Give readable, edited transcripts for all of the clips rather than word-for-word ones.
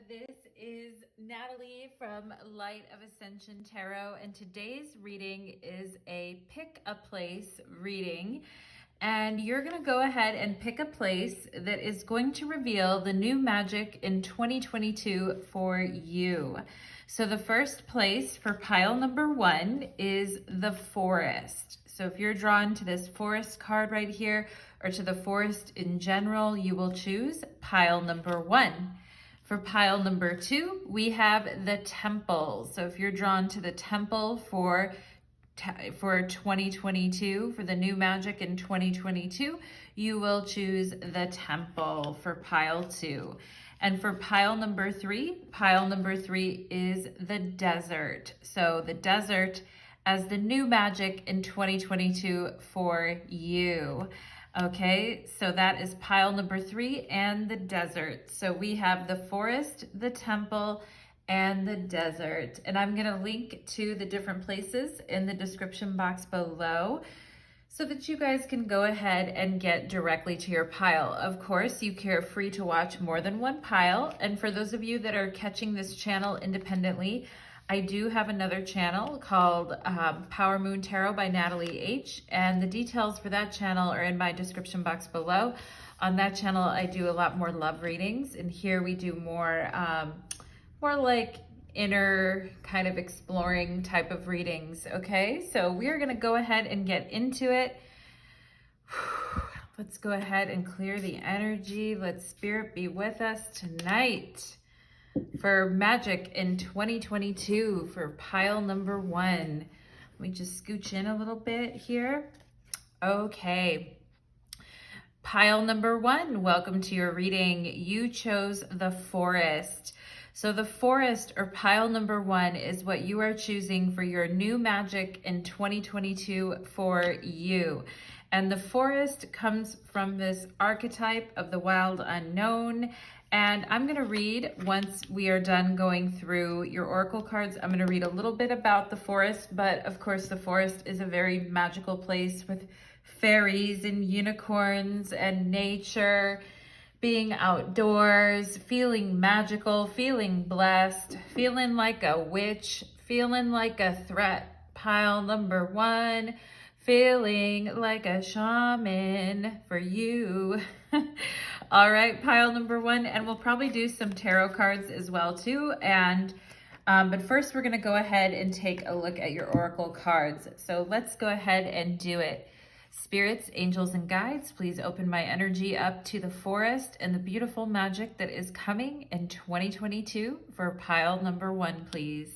This is Natalie from Light of Ascension Tarot, and today's reading is a pick a place reading. And you're going to go ahead and pick a place that is going to reveal the new magic in 2022 for you. So the first place for pile number 1 is the forest. So if you're drawn to this forest card right here, or to the forest in general, you will choose pile number 1. For pile number 2, we have the temple. So if you're drawn to the temple for 2022, for the new magic in 2022, you will choose the temple for pile 2. And for pile number 3 is the desert. So the desert as the new magic in 2022 for you. Okay, so that is pile number 3 and the desert. So we have the forest, the temple, and the desert. And I'm going to link to the different places in the description box below so that you guys can go ahead and get directly to your pile. Of course, you are free to watch more than one pile. And for those of you that are catching this channel independently, I do have another channel called Power Moon Tarot by Natalie H, and the details for that channel are in my description box below. On that channel, I do a lot more love readings, and here we do more like inner kind of exploring type of readings. Okay, so we're gonna go ahead and get into it. Let's go ahead and clear the energy. Let Spirit be with us tonight for magic in 2022 for pile number 1. Let me just scooch in a little bit here. Okay. Pile number 1, welcome to your reading. You chose the forest. So the forest, or pile number 1, is what you are choosing for your new magic in 2022 for you. And the forest comes from this archetype of the wild unknown. And I'm going to read, once we are done going through your oracle cards, I'm going to read a little bit about the forest. But of course, the forest is a very magical place with fairies and unicorns and nature, being outdoors, feeling magical, feeling blessed, feeling like a witch, feeling like a threat. Pile number 1, feeling like a shaman for you. All right, pile number 1, and we'll probably do some tarot cards as well too. And but first we're going to go ahead and take a look at your oracle cards. So let's go ahead and do it. Spirits, angels, and guides, please open my energy up to the forest and the beautiful magic that is coming in 2022 for pile number 1, please.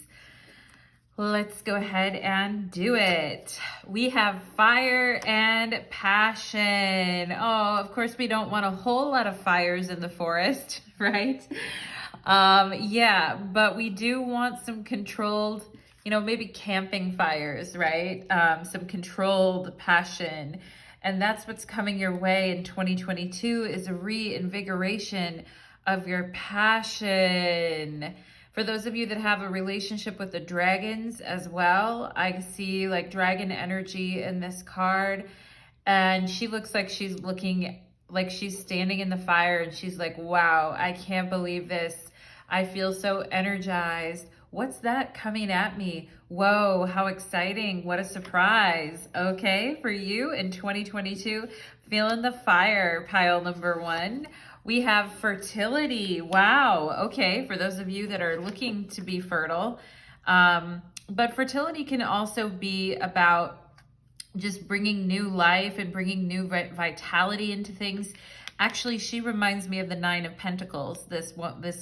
Let's go ahead and do it. We have fire and passion. Oh, of course, we don't want a whole lot of fires in the forest, right? Yeah, but we do want some controlled, maybe camping fires, right? Some controlled passion. And that's what's coming your way in 2022 is a reinvigoration of your passion. For those of you that have a relationship with the dragons as well, I see like dragon energy in this card. And she looks like she's looking like she's standing in the fire and she's like, wow, I can't believe this. I feel so energized. What's that coming at me? Whoa, how exciting. What a surprise. Okay, for you in 2022, feeling the fire, pile number 1. We have fertility. Wow. Okay, for those of you that are looking to be fertile. But fertility can also be about just bringing new life and bringing new vitality into things. Actually, she reminds me of the 9 of Pentacles, this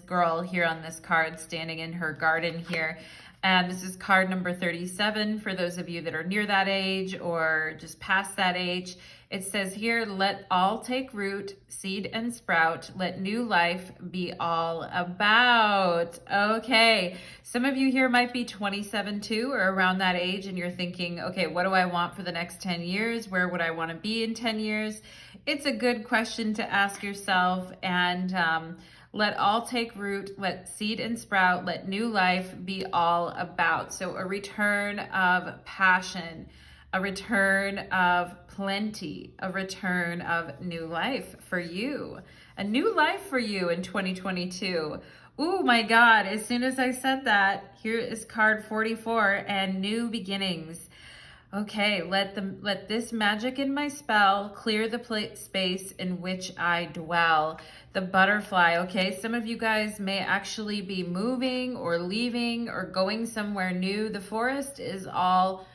girl here on this card standing in her garden here. And this is card number 37 for those of you that are near that age or just past that age. It says here, let all take root, seed and sprout, let new life be all about. Okay, some of you here might be 27 too, or around that age, and you're thinking, okay, what do I want for the next 10 years? Where would I want to be in 10 years? It's a good question to ask yourself, and let all take root, let seed and sprout, let new life be all about. So a return of passion, a return of plenty, a return of new life for you. A new life for you in 2022. Oh my God, as soon as I said that, here is card 44 and new beginnings. Okay, let this magic in my spell clear the space in which I dwell. The butterfly, okay? Some of you guys may actually be moving or leaving or going somewhere new. The forest is all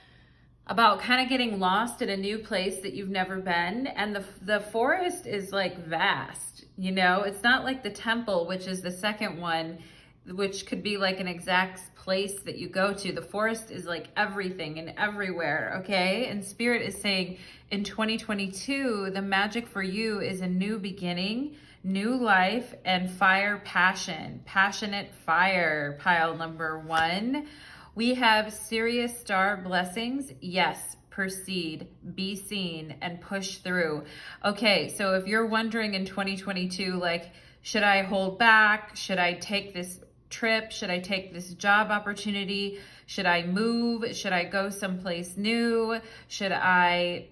about kind of getting lost in a new place that you've never been. And the forest is like vast, you know? It's not like the temple, which is the second one, which could be like an exact place that you go to. The forest is like everything and everywhere, okay? And Spirit is saying in 2022, the magic for you is a new beginning, new life, and fire passion. Passionate fire, pile number 1. We have serious star blessings. Yes, proceed, be seen, and push through. Okay, so if you're wondering in 2022, like, should I hold back? Should I take this trip? Should I take this job opportunity? Should I move? Should I go someplace new? Should I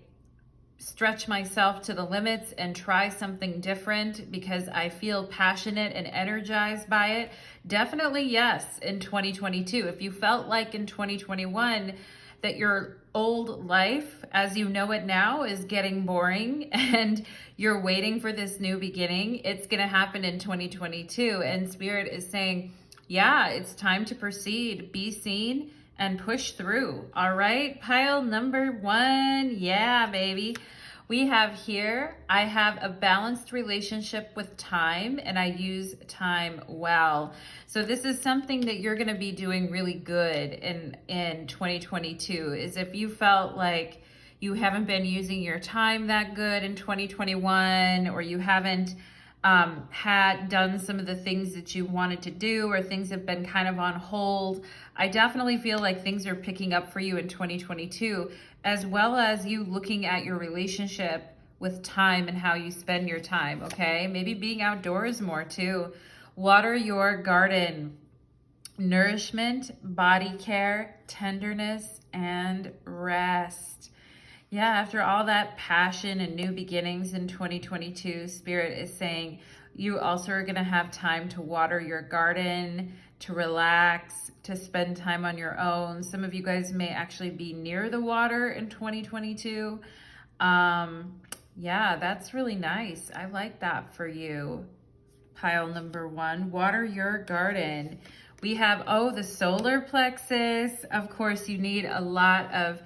stretch myself to the limits and try something different because I feel passionate and energized by it? Definitely yes in 2022. If you felt like in 2021 that your old life as you know it now is getting boring and you're waiting for this new beginning, it's going to happen in 2022. And Spirit is saying, yeah, it's time to proceed, be seen, and push through. All right, pile number 1. Yeah, baby. We have here, I have a balanced relationship with time and I use time well. So this is something that you're going to be doing really good in 2022, is if you felt like you haven't been using your time that good in 2021, or you haven't had done some of the things that you wanted to do, or things have been kind of on hold. I definitely feel like things are picking up for you in 2022, as well as you looking at your relationship with time and how you spend your time, okay? Maybe being outdoors more too. Water your garden. Nourishment, body care, tenderness, and rest. Yeah, after all that passion and new beginnings in 2022, Spirit is saying you also are going to have time to water your garden, to relax, to spend time on your own. Some of you guys may actually be near the water in 2022. Yeah, that's really nice. I like that for you. Pile number 1, water your garden. We have, the solar plexus. Of course, you need a lot of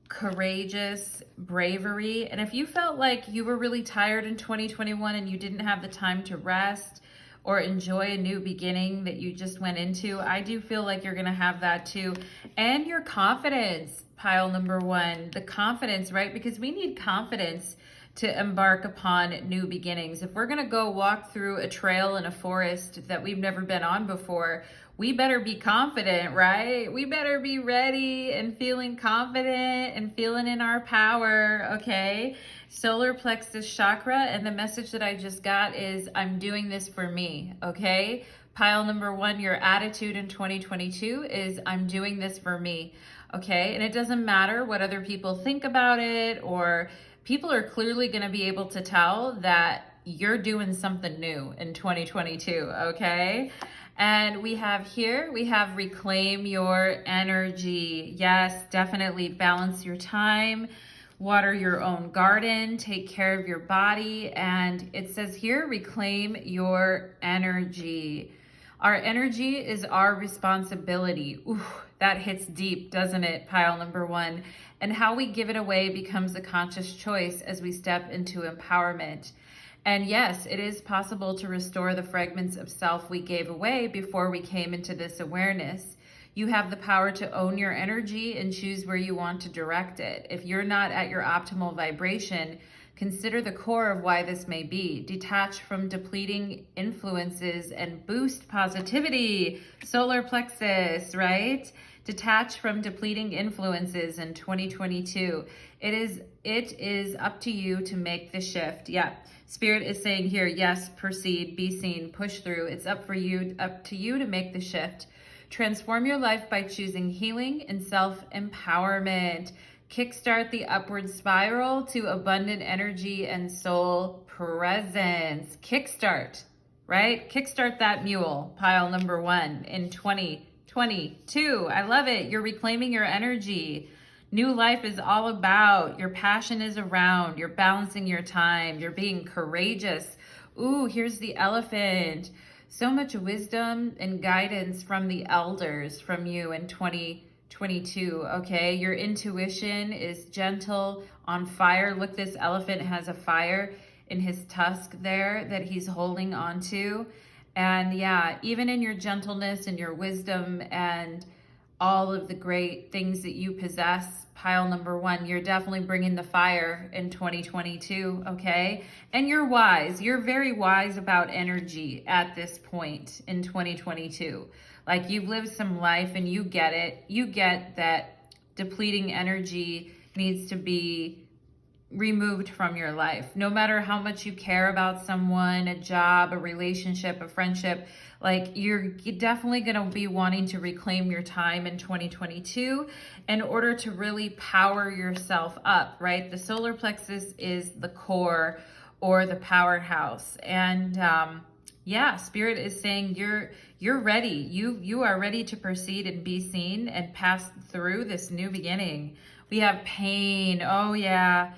courageous bravery. And if you felt like you were really tired in 2021 and you didn't have the time to rest or enjoy a new beginning that you just went into, I do feel like you're going to have that too. And your confidence, pile number 1, the confidence, right? Because we need confidence to embark upon new beginnings. If we're going to go walk through a trail in a forest that we've never been on before, we better be confident, right? We better be ready and feeling confident and feeling in our power, okay? Solar plexus chakra, and the message that I just got is, I'm doing this for me, okay? Pile number 1, your attitude in 2022 is, I'm doing this for me, okay? And it doesn't matter what other people think about it, or people are clearly going to be able to tell that you're doing something new in 2022, okay? And we have reclaim your energy. Yes, definitely balance your time, water your own garden, take care of your body. And it says here, reclaim your energy. Our energy is our responsibility. Ooh, that hits deep, doesn't it? Pile number 1. And how we give it away becomes a conscious choice as we step into empowerment. And yes, it is possible to restore the fragments of self we gave away before we came into this awareness. You have the power to own your energy and choose where you want to direct it. If you're not at your optimal vibration, consider the core of why this may be. Detach from depleting influences and boost positivity. Solar plexus, right? Detach from depleting influences in 2022. It is up to you to make the shift. Yeah. Spirit is saying here, yes, proceed, be seen, push through. It's up to you to make the shift. Transform your life by choosing healing and self-empowerment. Kickstart the upward spiral to abundant energy and soul presence. Kickstart, right? Kickstart that mule, pile number 1 in 2022. I love it. You're reclaiming your energy. New life is all about, your passion is around, you're balancing your time, you're being courageous. Ooh, here's the elephant. So much wisdom and guidance from the elders from you in 2022, okay? Your intuition is gentle, on fire. Look, this elephant has a fire in his tusk there that he's holding onto. And yeah, even in your gentleness and your wisdom and all of the great things that you possess, pile number 1, you're definitely bringing the fire in 2022, okay? And you're wise. You're very wise about energy at this point in 2022. Like, you've lived some life and you get it. You get that depleting energy needs to be removed from your life. No matter how much you care about someone, a job, a relationship, a friendship, like, you're definitely going to be wanting to reclaim your time in 2022 in order to really power yourself up, right? The solar plexus is the core or the powerhouse. And yeah, Spirit is saying you're ready. You are ready to proceed and be seen and pass through this new beginning. We have pain. Oh yeah.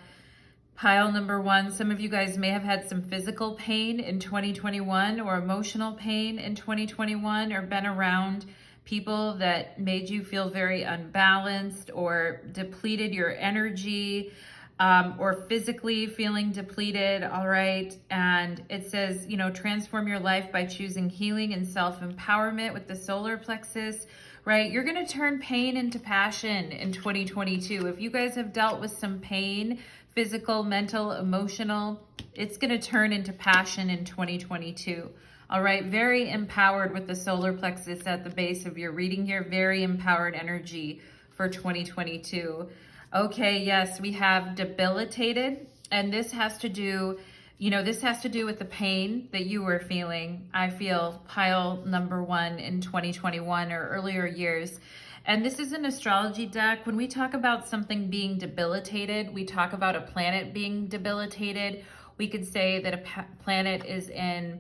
Pile number 1, some of you guys may have had some physical pain in 2021 or emotional pain in 2021, or been around people that made you feel very unbalanced or depleted your energy, or physically feeling depleted, all right? And it says, you know, transform your life by choosing healing and self-empowerment with the solar plexus, right? You're going to turn pain into passion in 2022. If you guys have dealt with some pain, physical, mental, emotional, it's going to turn into passion in 2022. All right, very empowered with the solar plexus at the base of your reading here. Very empowered energy for 2022. Okay, yes, we have debilitated, and this has to do, you know, this has to do with the pain that you were feeling. I feel pile number 1 in 2021 or earlier years. And this is an astrology deck. When we talk about something being debilitated, we talk about a planet being debilitated. We could say that a planet is in,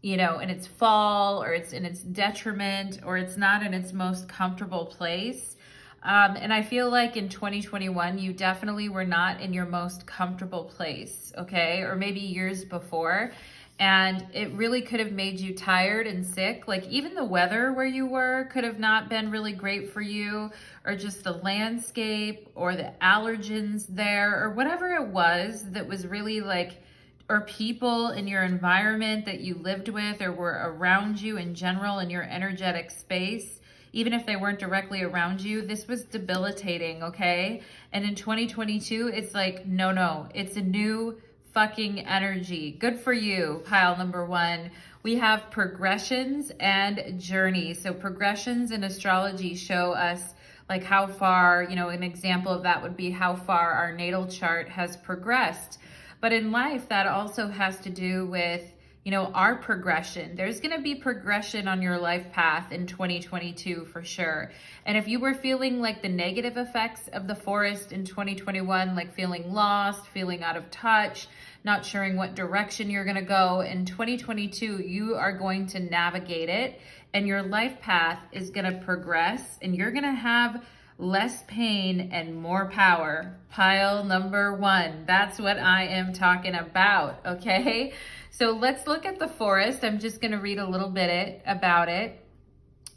you know, in its fall, or it's in its detriment, or it's not in its most comfortable place. And I feel like in 2021, you definitely were not in your most comfortable place, okay? Or maybe years before. And it really could have made you tired and sick. Like, even the weather where you were could have not been really great for you, or just the landscape or the allergens there, or whatever it was that was really like, or people in your environment that you lived with or were around you in general in your energetic space. Even if they weren't directly around you, this was debilitating, okay? And in 2022, it's like, no, it's a new fucking energy. Good for you, pile number 1. We have progressions and journeys. So progressions in astrology show us like how far, you know, an example of that would be how far our natal chart has progressed. But in life, that also has to do with, you know, our progression. There's going to be progression on your life path in 2022 for sure. And if you were feeling like the negative effects of the forest in 2021, like feeling lost, feeling out of touch, not sure what direction you're going to go, in 2022, you are going to navigate it, and your life path is going to progress, and you're going to have less pain and more power. Pile number 1. That's what I am talking about, okay? So let's look at the forest. I'm just going to read a little bit about it.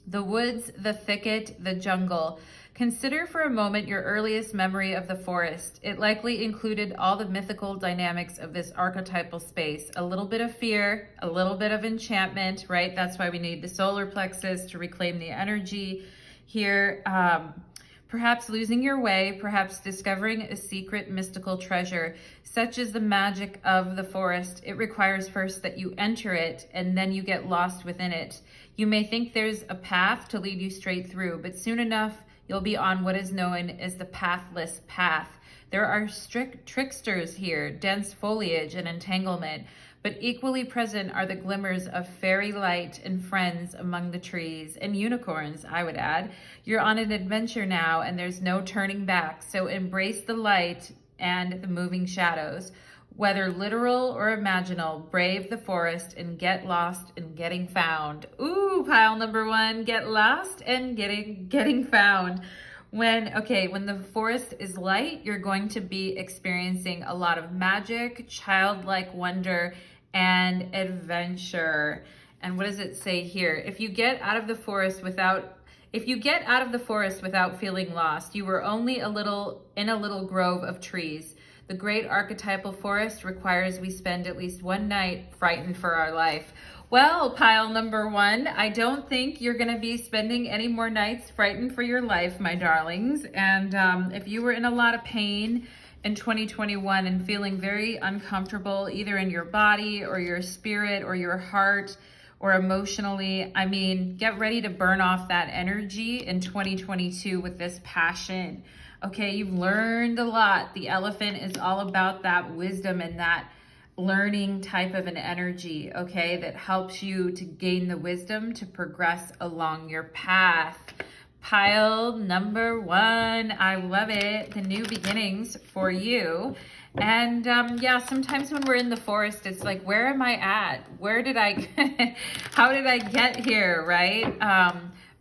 The woods, the thicket, the jungle. Consider for a moment your earliest memory of the forest. It likely included all the mythical dynamics of this archetypal space. A little bit of fear, a little bit of enchantment, right? That's why we need the solar plexus to reclaim the energy here. Perhaps losing your way, perhaps discovering a secret mystical treasure. Such is the magic of the forest. It requires first that you enter it, and then you get lost within it. You may think there's a path to lead you straight through, but soon enough, you'll be on what is known as the pathless path. There are strict tricksters here, dense foliage and entanglement, but equally present are the glimmers of fairy light and friends among the trees, and unicorns, I would add. You're on an adventure now, and there's no turning back, so embrace the light and the moving shadows. whether literal or imaginal, brave the forest and get lost in getting found. Ooh, pile number one, get lost and getting found. When the forest is light, you're going to be experiencing a lot of magic, childlike wonder, and adventure. And what does it say here? If you get out of the forest without feeling lost, you were only in a little grove of trees. The great archetypal forest requires we spend at least one night frightened for our life. Well, pile number one, I don't think you're going to be spending any more nights frightened for your life, my darlings. And if you were in a lot of pain in 2021 and feeling very uncomfortable, either in your body or your spirit or your heart or emotionally, I mean, get ready to burn off that energy in 2022 with this passion. Okay, you've learned a lot. The elephant is all about that wisdom and that learning type of an energy, okay, that helps you to gain the wisdom to progress along your path. Pile number one, I love it. The new beginnings for you. And yeah, sometimes when we're in the forest, it's like, where am I at? How did I get here, right?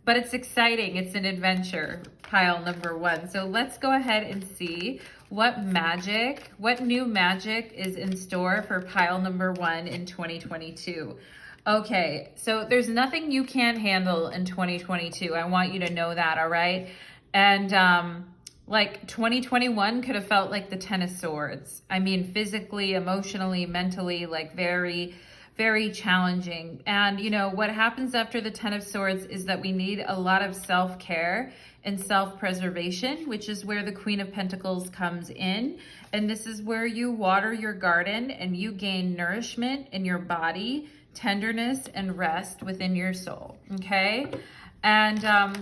But it's exciting. It's an adventure, pile number one. So let's go ahead and see what new magic is in store for pile number one in 2022. Okay, so there's nothing you can't handle in 2022. I want you to know that, all right? And like 2021 could have felt like the Ten of Swords. I mean, physically, emotionally, mentally, like very, very challenging. And you know, what happens after the Ten of Swords is that we need a lot of self-care and self-preservation, which is where the Queen of Pentacles comes in. And this is where you water your garden and you gain nourishment in your body, tenderness and rest within your soul, okay? And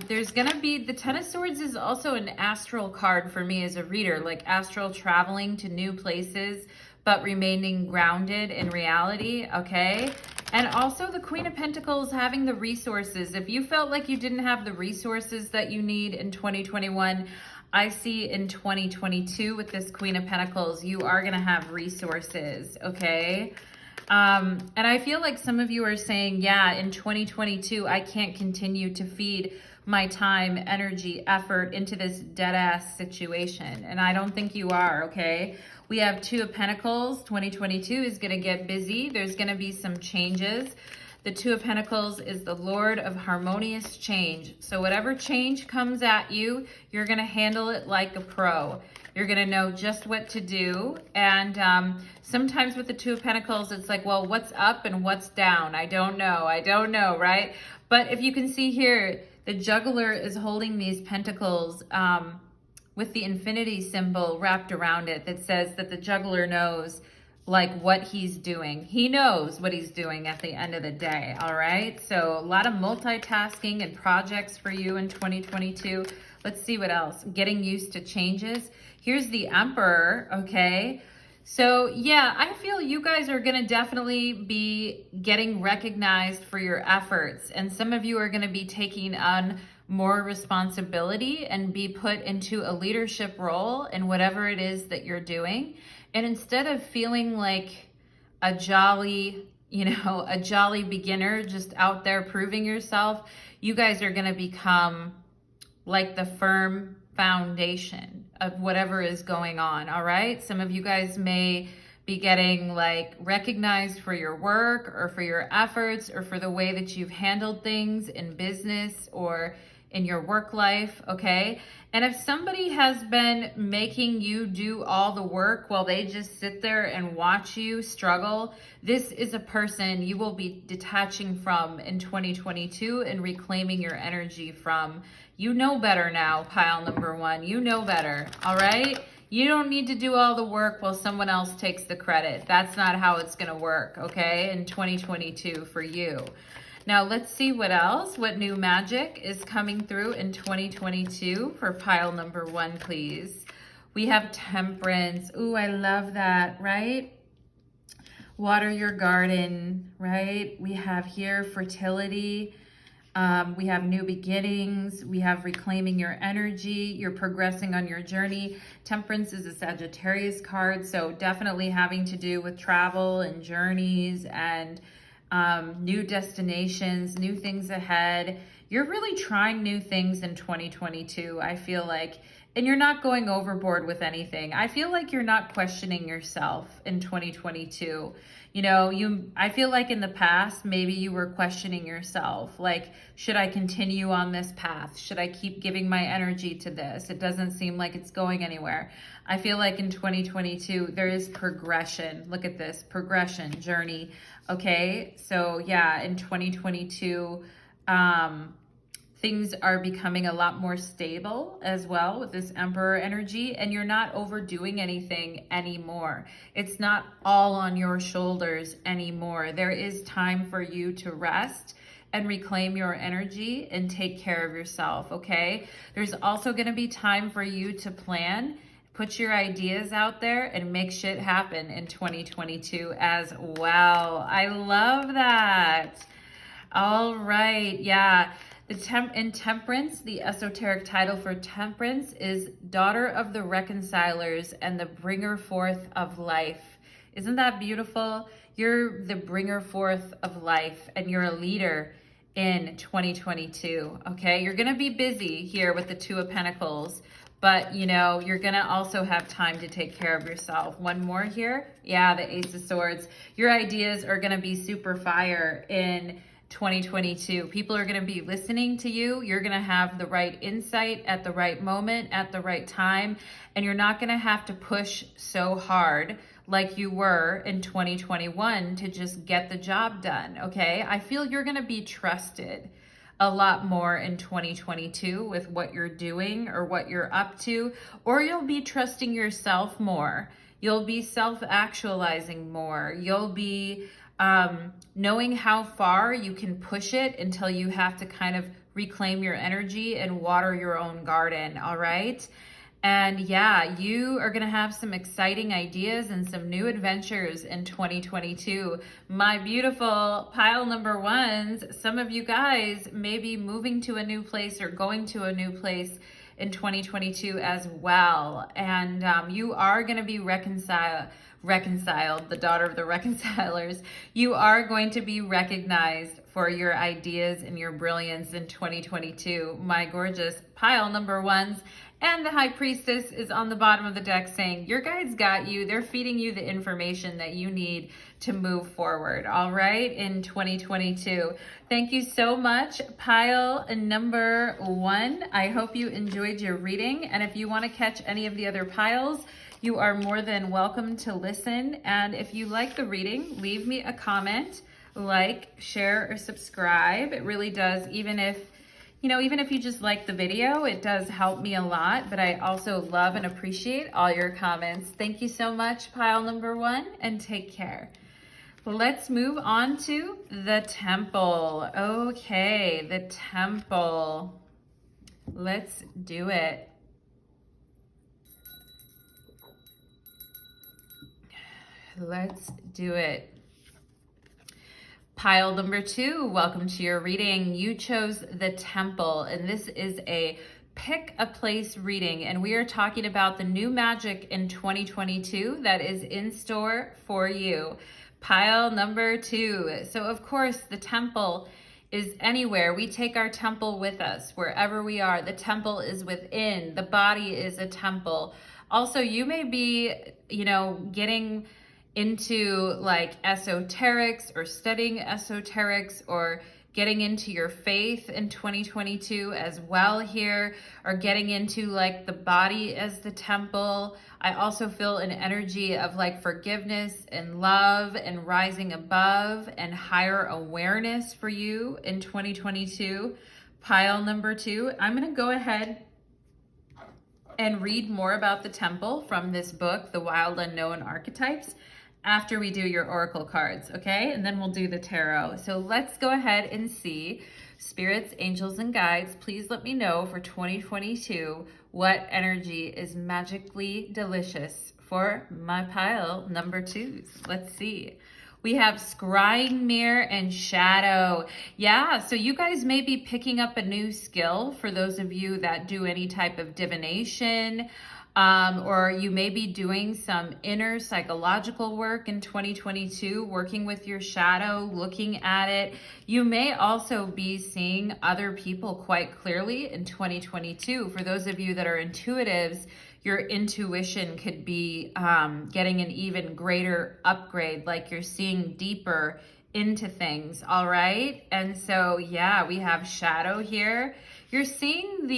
there's gonna be, the Ten of Swords is also an astral card for me as a reader, like astral traveling to new places, but remaining grounded in reality, okay? And also the Queen of Pentacles having the resources. If you felt like you didn't have the resources that you need in 2021, I see in 2022 with this Queen of Pentacles, you are gonna have resources, okay? And I feel like some of you are saying, yeah, in 2022, I can't continue to feed my time, energy, effort into this dead ass situation. And I don't think you are, okay? We have Two of Pentacles. 2022 is going to get busy. There's going to be some changes. The Two of Pentacles is the Lord of harmonious change. So whatever change comes at you, you're going to handle it like a pro. You're going to know just what to do. And sometimes with the Two of Pentacles, it's like, well, what's up and what's down? I don't know, right? But if you can see here, the juggler is holding these pentacles with the infinity symbol wrapped around it that says that the juggler knows like what he's doing. He knows what he's doing at the end of the day, all right? So a lot of multitasking and projects for you in 2022. Let's see what else. Getting used to changes. Here's the Emperor, okay? So yeah, I feel you guys are gonna definitely be getting recognized for your efforts. And some of you are gonna be taking on more responsibility and be put into a leadership role in whatever it is that you're doing. And instead of feeling like a jolly beginner just out there proving yourself, you guys are gonna become like the firm foundation of whatever is going on, all right? Some of you guys may be getting like recognized for your work or for your efforts or for the way that you've handled things in business or in your work life, okay? And if somebody has been making you do all the work while they just sit there and watch you struggle, this is a person you will be detaching from in 2022 and reclaiming your energy from. You know better now, pile number one. You know better, all right? You don't need to do all the work while someone else takes the credit. That's not how it's gonna work, okay, in 2022 for you. Now let's see what else, what new magic is coming through in 2022 for pile number one, please. We have Temperance. Ooh, I love that, right? Water your garden, right? We have here fertility. We have new beginnings. We have reclaiming your energy. You're progressing on your journey. Temperance is a Sagittarius card, so definitely having to do with travel and journeys and new destinations, new things ahead. You're really trying new things in 2022, I feel like, and you're not going overboard with anything. I feel like you're not questioning yourself in 2022. You know, I feel like in the past, maybe you were questioning yourself. Like, should I continue on this path? Should I keep giving my energy to this? It doesn't seem like it's going anywhere. I feel like in 2022, there is progression. Look at this, progression, journey. Okay, so yeah, in 2022, things are becoming a lot more stable as well with this Emperor energy, and you're not overdoing anything anymore. It's not all on your shoulders anymore. There is time for you to rest and reclaim your energy and take care of yourself, okay? There's also going to be time for you to plan, put your ideas out there, and make shit happen in 2022 as well. I love that. All right, yeah. In Temperance, the esoteric title for Temperance is Daughter of the Reconcilers and the Bringer Forth of Life. Isn't that beautiful? You're the bringer forth of life, and you're a leader in 2022, okay? You're gonna be busy here with the Two of Pentacles, but you know, you're gonna also have time to take care of yourself. One more here. Yeah, the Ace of Swords. Your ideas are gonna be super fire in 2022. People are going to be listening to you. You're going to have the right insight at the right moment, at the right time, and you're not going to have to push so hard like you were in 2021 to just get the job done, okay? I feel you're going to be trusted a lot more in 2022 with what you're doing or what you're up to, or you'll be trusting yourself more. You'll be self-actualizing more. You'll be knowing how far you can push it until you have to kind of reclaim your energy and water your own garden, all right? And yeah, you are gonna have some exciting ideas and some new adventures in 2022. My beautiful pile number ones, some of you guys may be moving to a new place or going to a new place in 2022 as well. And you are gonna be reconciled, the daughter of the reconcilers. You are going to be recognized for your ideas and your brilliance in 2022. My gorgeous pile number ones. And the High Priestess is on the bottom of the deck saying, your guides got you. They're feeding you the information that you need to move forward, all right, in 2022. Thank you so much, pile number one. I hope you enjoyed your reading. And if you want to catch any of the other piles, you are more than welcome to listen. And if you like the reading, leave me a comment, like, share, or subscribe. It really does, even if you just like the video, it does help me a lot, but I also love and appreciate all your comments. Thank you so much, pile number one, and take care. Let's move on to the Temple. Okay, the Temple. Let's do it. Let's do it. Pile number two, welcome to your reading. You chose the Temple, and this is a pick a place reading, and we are talking about the new magic in 2022 that is in store for you. Pile number two. So of course, the Temple is anywhere. We take our temple with us wherever we are. The temple is within. The body is a temple. Also, you may be, getting into like esoterics or studying esoterics or getting into your faith in 2022 as well here, or getting into like the body as the temple. I also feel an energy of like forgiveness and love and rising above and higher awareness for you in 2022. Pile number two, I'm gonna go ahead and read more about the temple from this book, The Wild Unknown Archetypes, after we do your oracle cards, okay? And then we'll do the tarot. So let's go ahead and see. Spirits, angels, and guides, please let me know for 2022 what energy is magically delicious for my pile number twos. Let's see. We have scrying mirror and shadow. Yeah, so you guys may be picking up a new skill for those of you that do any type of divination. Or you may be doing some inner psychological work in 2022, working with your shadow, looking at it. You may also be seeing other people quite clearly in 2022. For those of you that are intuitives, your intuition could be getting an even greater upgrade, like you're seeing deeper into things, all right? And so, yeah, we have shadow here. You're seeing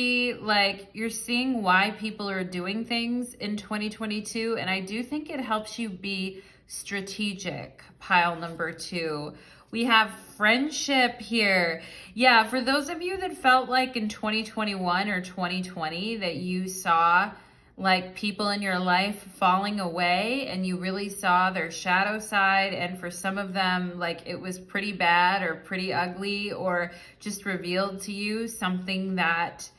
you're seeing why people are doing things in 2022. And I do think it helps you be strategic, pile number 2. We have friendship here. Yeah, for those of you that felt like in 2021 or 2020 that you saw like people in your life falling away and you really saw their shadow side, and for some of them like it was pretty bad or pretty ugly, or just revealed to you something that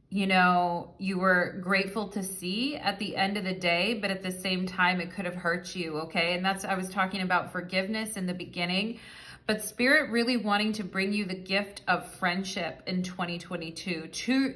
you were grateful to see at the end of the day, but at the same time it could have hurt you. Okay, and I was talking about forgiveness in the beginning, but Spirit really wanting to bring you the gift of friendship in 2022.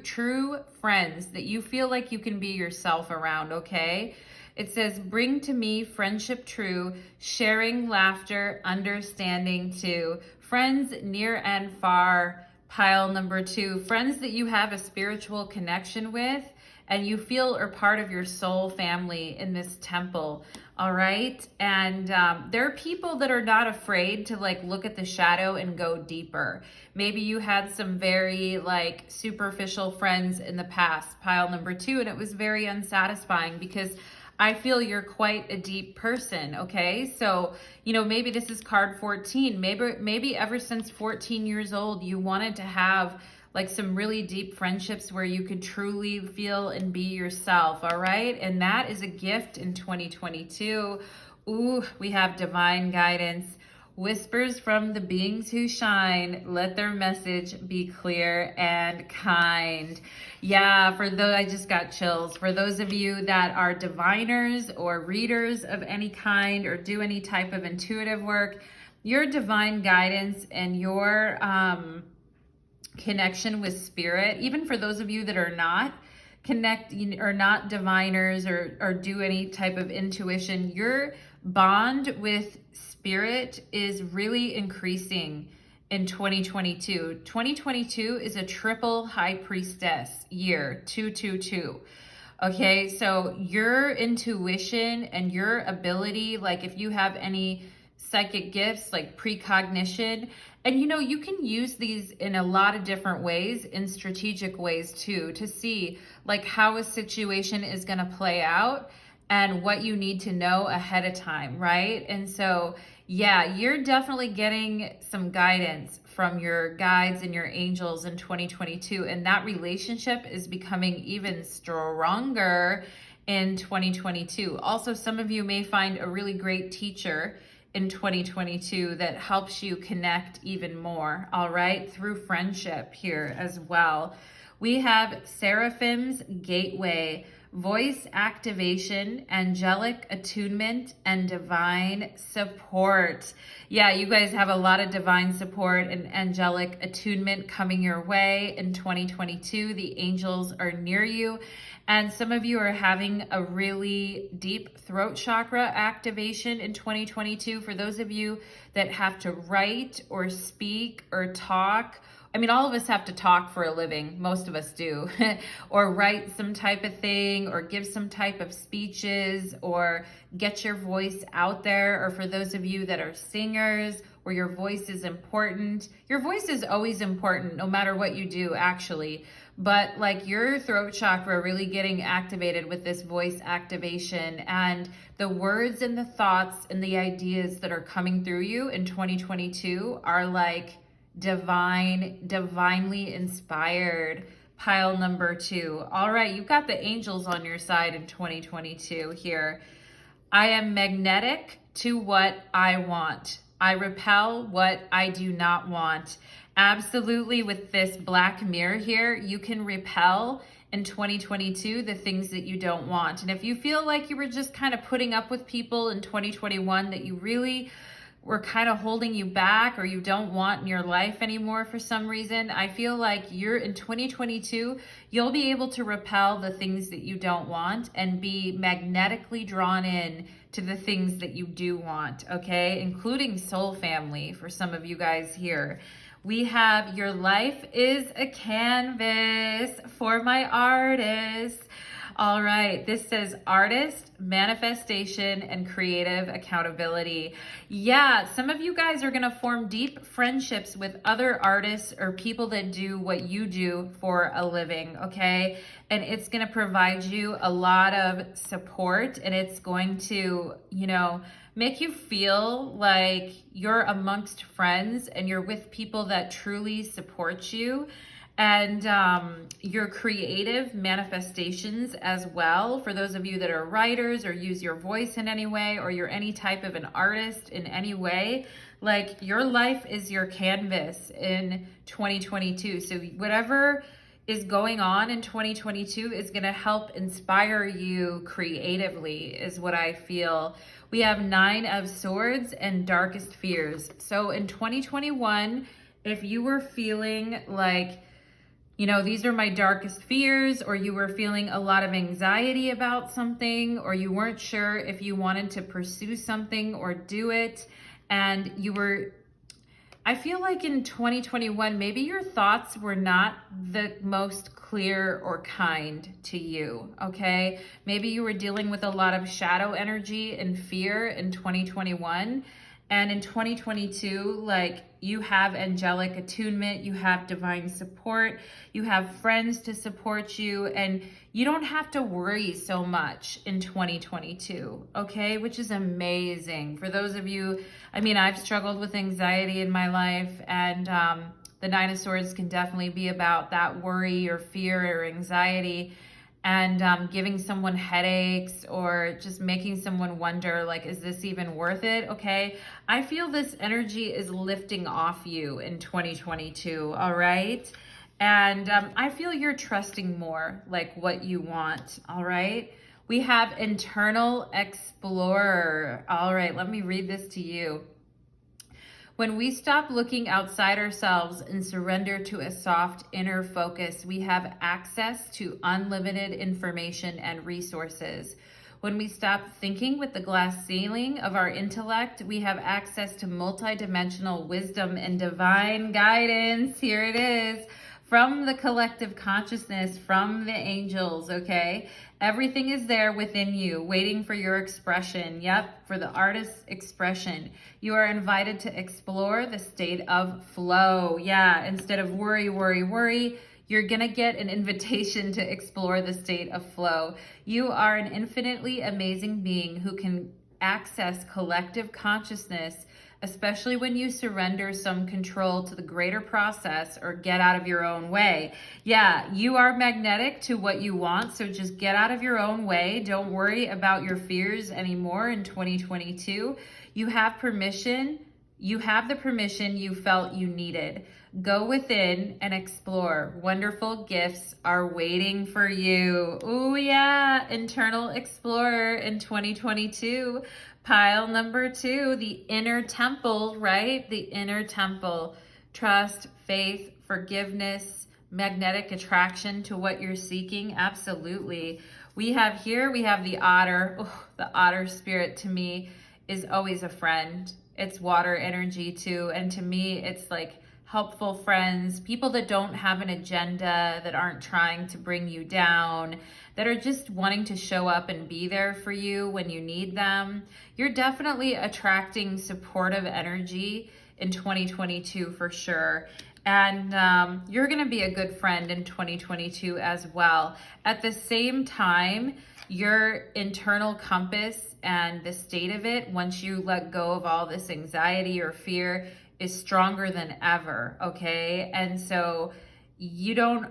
True friends that you feel like you can be yourself around, okay? It says, bring to me friendship true, sharing laughter, understanding too. Friends near and far, pile number 2. Friends that you have a spiritual connection with and you feel are part of your soul family in this temple. All right. And there are people that are not afraid to like look at the shadow and go deeper. Maybe you had some very like superficial friends in the past, pile number 2, and it was very unsatisfying because I feel you're quite a deep person. Okay. So, maybe this is card 14. Maybe ever since 14 years old, you wanted to have like some really deep friendships where you could truly feel and be yourself, all right? And that is a gift in 2022. Ooh, we have divine guidance. Whispers from the beings who shine, let their message be clear and kind. Yeah, I just got chills. For those of you that are diviners or readers of any kind or do any type of intuitive work, your divine guidance and your connection with Spirit, even for those of you that are not not diviners or do any type of intuition, your bond with Spirit is really increasing in 2022. 2022 is a triple high priestess year, 222. Okay, so your intuition and your ability, like if you have any psychic gifts like precognition, and you can use these in a lot of different ways, in strategic ways too, to see like how a situation is going to play out and what you need to know ahead of time, right? And so, yeah, you're definitely getting some guidance from your guides and your angels in 2022, and that relationship is becoming even stronger in 2022. Also, some of you may find a really great teacher in 2022 that helps you connect even more, all right, through friendship here as well. We have Seraphim's Gateway, voice activation, angelic attunement, and divine support. Yeah, you guys have a lot of divine support and angelic attunement coming your way in 2022. The angels are near you. And some of you are having a really deep throat chakra activation in 2022. For those of you that have to write or speak or talk, I mean, all of us have to talk for a living. Most of us do. Or write some type of thing or give some type of speeches or get your voice out there. Or for those of you that are singers, where your voice is important. Your voice is always important no matter what you do, actually. But like your throat chakra really getting activated with this voice activation, and the words and the thoughts and the ideas that are coming through you in 2022 are like divinely inspired. Pile number 2. All right, you've got the angels on your side in 2022 here. I am magnetic to what I want. I repel what I do not want. Absolutely, with this black mirror here, you can repel in 2022 the things that you don't want. And if you feel like you were just kind of putting up with people in 2021 that you really were kind of holding you back or you don't want in your life anymore for some reason, I feel like you're in 2022, you'll be able to repel the things that you don't want and be magnetically drawn in to the things that you do want, okay? Including soul family for some of you guys here. We have your life is a canvas for my artists. All right, this says artist, manifestation, and creative accountability. Yeah, some of you guys are going to form deep friendships with other artists or people that do what you do for a living, okay? And it's going to provide you a lot of support, and it's going to, you know, make you feel like you're amongst friends and you're with people that truly support you. And your creative manifestations as well, for those of you that are writers or use your voice in any way, or you're any type of an artist in any way, like your life is your canvas in 2022. So whatever is going on in 2022 is going to help inspire you creatively, is what I feel. We have 9 of Swords and Darkest Fears. So in 2021, if you were feeling like, you know, these are my darkest fears, or you were feeling a lot of anxiety about something, or you weren't sure if you wanted to pursue something or do it, and you were, I feel like in 2021, maybe your thoughts were not the most clear or kind to you, okay? Maybe you were dealing with a lot of shadow energy and fear in 2021. And in 2022, like, you have angelic attunement, you have divine support, you have friends to support you, and you don't have to worry so much in 2022, okay? Which is amazing. For those of you, I mean, I've struggled with anxiety in my life, and the 9 of Swords can definitely be about that worry or fear or anxiety, and giving someone headaches or just making someone wonder, like, is this even worth it? Okay, I feel this energy is lifting off you in 2022, all right? And I feel you're trusting more, like, what you want, all right? We have Internal Explorer. All right, let me read this to you. When we stop looking outside ourselves and surrender to a soft inner focus, we have access to unlimited information and resources. When we stop thinking with the glass ceiling of our intellect, we have access to multidimensional wisdom and divine guidance. Here it is. From the collective consciousness, from the angels, okay? Everything is there within you, waiting for your expression. Yep, for the artist's expression. You are invited to explore the state of flow. Yeah, instead of worry, worry, worry, you're gonna get an invitation to explore the state of flow. You are an infinitely amazing being who can access collective consciousness, especially when you surrender some control to the greater process or get out of your own way. Yeah, you are magnetic to what you want, so just get out of your own way. Don't worry about your fears anymore in 2022. You have permission. You have the permission you felt you needed. Go within and explore. Wonderful gifts are waiting for you. Oh yeah, Internal Explorer in 2022. Pile number 2, the inner temple, right? The inner temple. Trust, faith, forgiveness, magnetic attraction to what you're seeking. Absolutely. We have the otter. Oh, the otter spirit to me is always a friend. It's water energy too. And to me, it's like helpful friends, people that don't have an agenda, that aren't trying to bring you down, that are just wanting to show up and be there for you when you need them. You're definitely attracting supportive energy in 2022 for sure. And you're going to be a good friend in 2022 as well. At the same time, your internal compass and the state of it, once you let go of all this anxiety or fear, is stronger than ever, okay? And so you don't,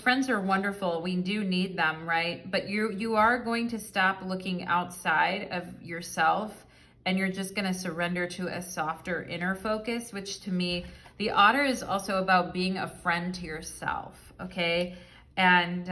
friends are wonderful. We do need them, right? But you are going to stop looking outside of yourself, and you're just going to surrender to a softer inner focus, which to me, the otter is also about being a friend to yourself, okay? And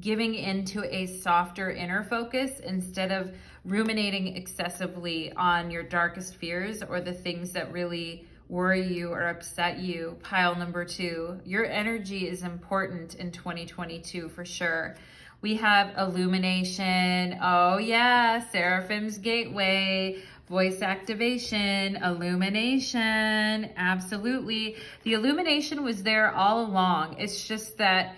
giving into a softer inner focus instead of ruminating excessively on your darkest fears or the things that really worry you or upset you. Pile number 2, your energy is important in 2022 for sure. We have illumination. Oh yeah, Seraphim's Gateway, voice activation, illumination. Absolutely. The illumination was there all along. It's just that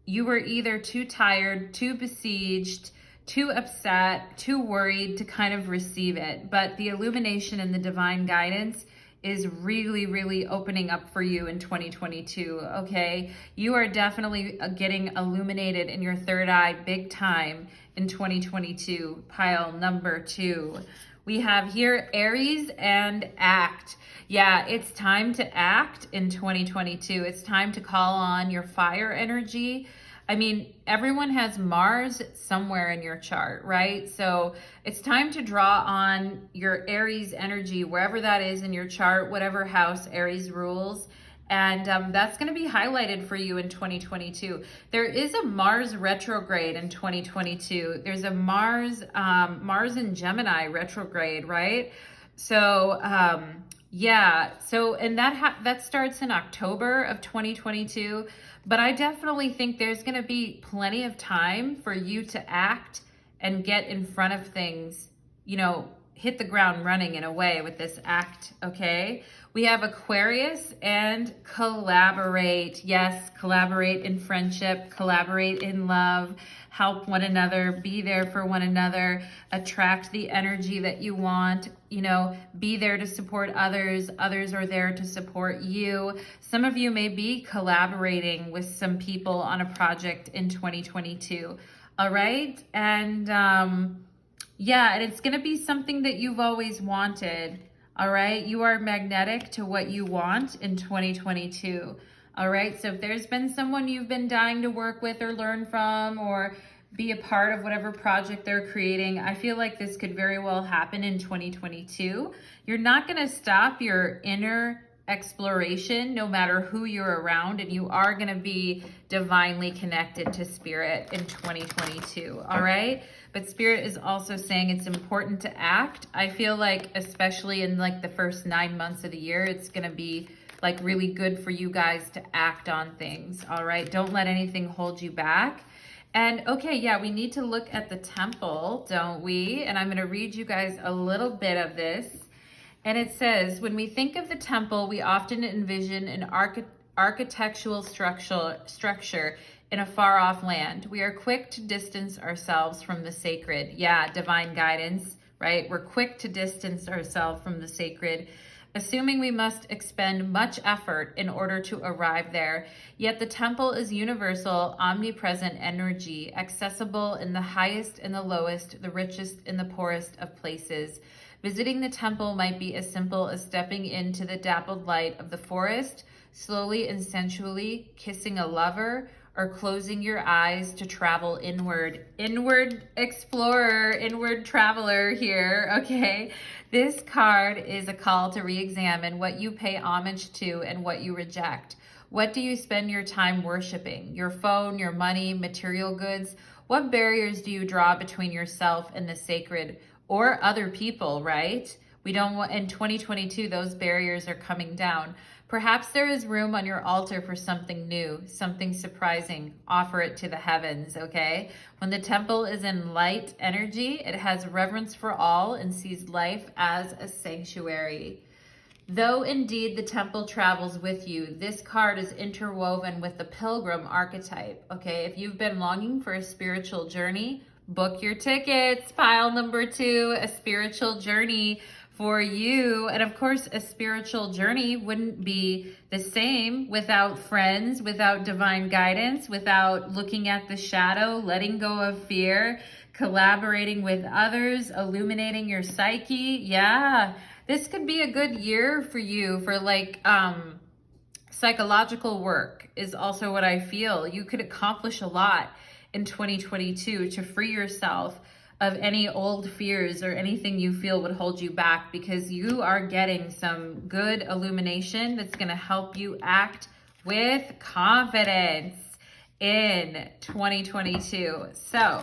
you were either too tired, too besieged, too upset, too worried to kind of receive it. But the illumination and the divine guidance is really, really opening up for you in 2022, okay? You are definitely getting illuminated in your third eye big time in 2022, pile number 2. We have here Aries and act. Yeah, it's time to act in 2022. It's time to call on your fire energy. I mean, everyone has Mars somewhere in your chart, right? So it's time to draw on your Aries energy, wherever that is in your chart, whatever house Aries rules. And that's going to be highlighted for you in 2022. There is a Mars retrograde in 2022. There's a Mars in Gemini retrograde, right? So yeah, so and that starts in October of 2022. But I definitely think there's going to be plenty of time for you to act and get in front of things, you know, hit the ground running in a way with this act, okay? We have Aquarius and collaborate. Yes, collaborate in friendship, collaborate in love, help one another, be there for one another, attract the energy that you want, you know, be there to support others. Others are there to support you. Some of you may be collaborating with some people on a project in 2022. All right. And yeah, and it's going to be something that you've always wanted. All right. You are magnetic to what you want in 2022. All right. So if there's been someone you've been dying to work with or learn from or be a part of whatever project they're creating, I feel like this could very well happen in 2022. You're not going to stop your inner exploration no matter who you're around, and you are going to be divinely connected to spirit in 2022. All right. But spirit is also saying it's important to act. I feel like, especially in like the first 9 months of the year, it's going to be like really good for you guys to act on things. All right. Don't let anything hold you back. And okay, yeah, we need to look at the temple, don't we? And I'm going to read you guys a little bit of this. And it says, when we think of the temple, we often envision an architectural structure in a far-off land. We are quick to distance ourselves from the sacred. Yeah, divine guidance, right? We're quick to distance ourselves from the sacred, assuming we must expend much effort in order to arrive there. Yet the temple is universal, omnipresent energy, accessible in the highest and the lowest, the richest and the poorest of places. Visiting the temple might be as simple as stepping into the dappled light of the forest, slowly and sensually kissing a lover, or closing your eyes to travel inward. Inward explorer, inward traveler here, okay? This card is a call to re-examine what you pay homage to and what you reject. What do you spend your time worshiping? Your phone, your money, material goods? What barriers do you draw between yourself and the sacred or other people, right? We don't want, in 2022, those barriers are coming down. Perhaps there is room on your altar for something new, something surprising. Offer it to the heavens, okay? When the temple is in light energy, it has reverence for all and sees life as a sanctuary. Though indeed the temple travels with you, this card is interwoven with the pilgrim archetype, okay? If you've been longing for a spiritual journey, book your tickets. Pile number 2, a spiritual journey for you. And of course, a spiritual journey wouldn't be the same without friends, without divine guidance, without looking at the shadow, letting go of fear, collaborating with others, illuminating your psyche. Yeah, this could be a good year for you for like psychological work is also what I feel. You could accomplish a lot in 2022 to free yourself of any old fears or anything you feel would hold you back, because you are getting some good illumination that's going to help you act with confidence. in 2022. So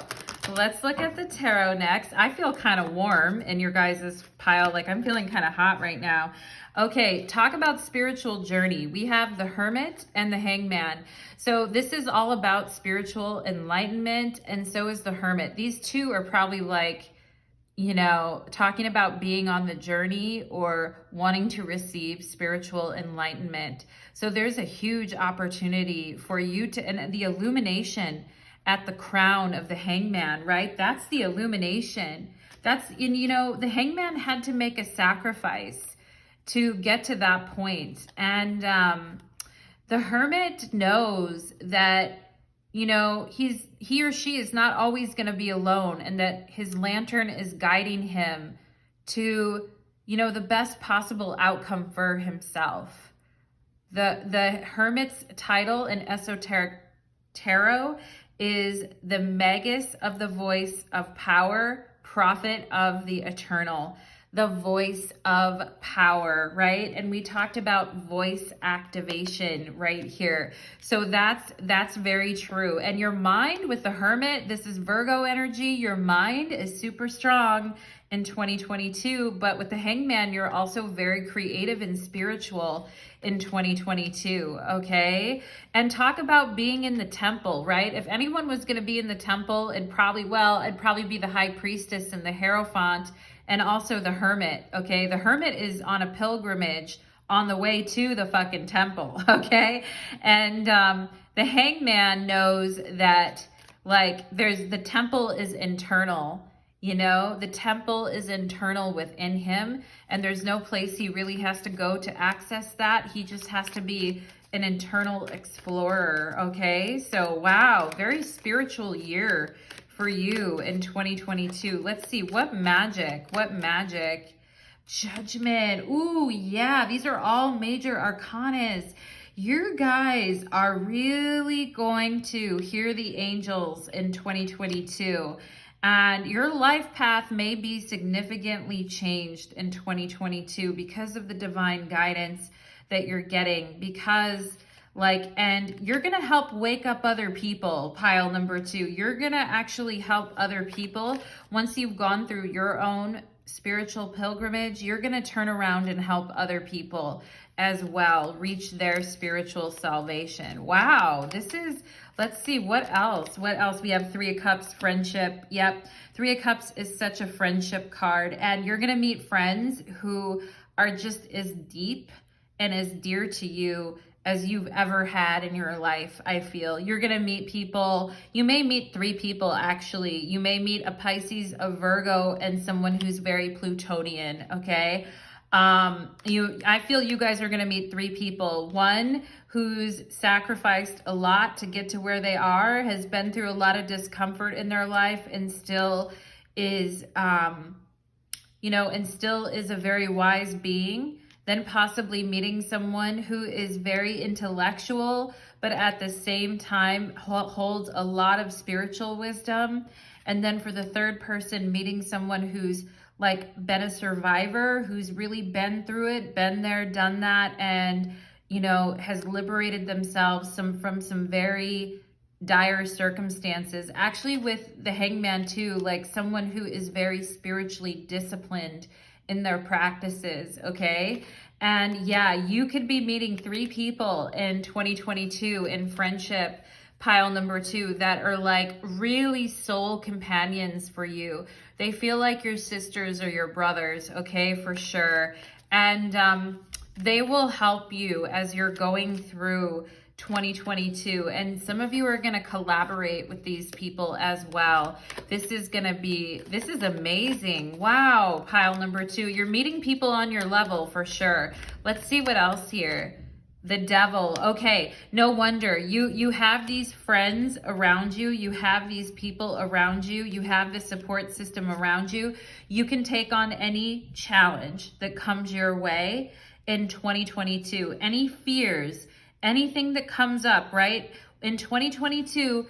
let's look at the tarot next. I feel kind of warm in your guys' pile. Like I'm feeling kind of hot right now. Okay, talk about spiritual journey. We have the Hermit and the Hangman. So this is all about spiritual enlightenment, and so is the Hermit. These two are probably like, you know, talking about being on the journey or wanting to receive spiritual enlightenment. So there's a huge opportunity for you to, and the illumination at the crown of the Hangman, right? That's the illumination. That's, you know, the Hangman had to make a sacrifice to get to that point. And the Hermit knows that, you know, he or she is not always going to be alone, and that his lantern is guiding him to, you know, the best possible outcome for himself. The Hermit's title in Esoteric Tarot is the Magus of the Voice of Power, Prophet of the Eternal. The voice of power, right? And we talked about voice activation right here. So that's very true. And your mind with the Hermit, this is Virgo energy. Your mind is super strong in 2022, but with the Hangman, you're also very creative and spiritual in 2022, okay? And talk about being in the temple, right? If anyone was going to be in the temple, it'd probably be the High Priestess and the Hierophant, and also the Hermit, okay? The Hermit is on a pilgrimage on the way to the fucking temple, okay? And the Hangman knows that, like, the temple is internal, you know? The temple is internal within him, and there's no place he really has to go to access that. He just has to be an internal explorer, okay? So, wow, very spiritual year for you in 2022. Let's see, what magic? Judgment. Ooh, yeah, these are all major arcanas. You guys are really going to hear the angels in 2022. And your life path may be significantly changed in 2022 because of the divine guidance that you're getting, because and you're going to help wake up other people, pile number 2. You're going to actually help other people. Once you've gone through your own spiritual pilgrimage, you're going to turn around and help other people as well reach their spiritual salvation. Wow, let's see, what else? We have 3 of Cups, friendship. Yep, 3 of Cups is such a friendship card, and you're going to meet friends who are just as deep and as dear to you as you've ever had in your life. I feel you're going to meet people. You may meet 3 people, actually. You may meet a Pisces, a Virgo, and someone who's very Plutonian, okay? I feel you guys are going to meet 3 people. One who's sacrificed a lot to get to where they are, has been through a lot of discomfort in their life, and still is, and still is a very wise being. Then possibly meeting someone who is very intellectual, but at the same time holds a lot of spiritual wisdom. And then for the third person, meeting someone who's been a survivor, who's really been through it, been there, done that, and, has liberated themselves from some very dire circumstances. Actually, with the Hangman too, someone who is very spiritually disciplined in their practices, okay? And yeah, you could be meeting 3 people in 2022 in friendship, pile number 2, that are really soul companions for you. They feel like your sisters or your brothers, okay, for sure. And they will help you as you're going through 2022, and some of you are going to collaborate with these people as well. This is amazing. Wow, pile number 2, you're meeting people on your level for sure. Let's see what else here. The Devil. Okay, no wonder you have these friends around you, you have these people around you, you have the support system around you. You can take on any challenge that comes your way in 2022. Any fears, anything that comes up, right? In 2022,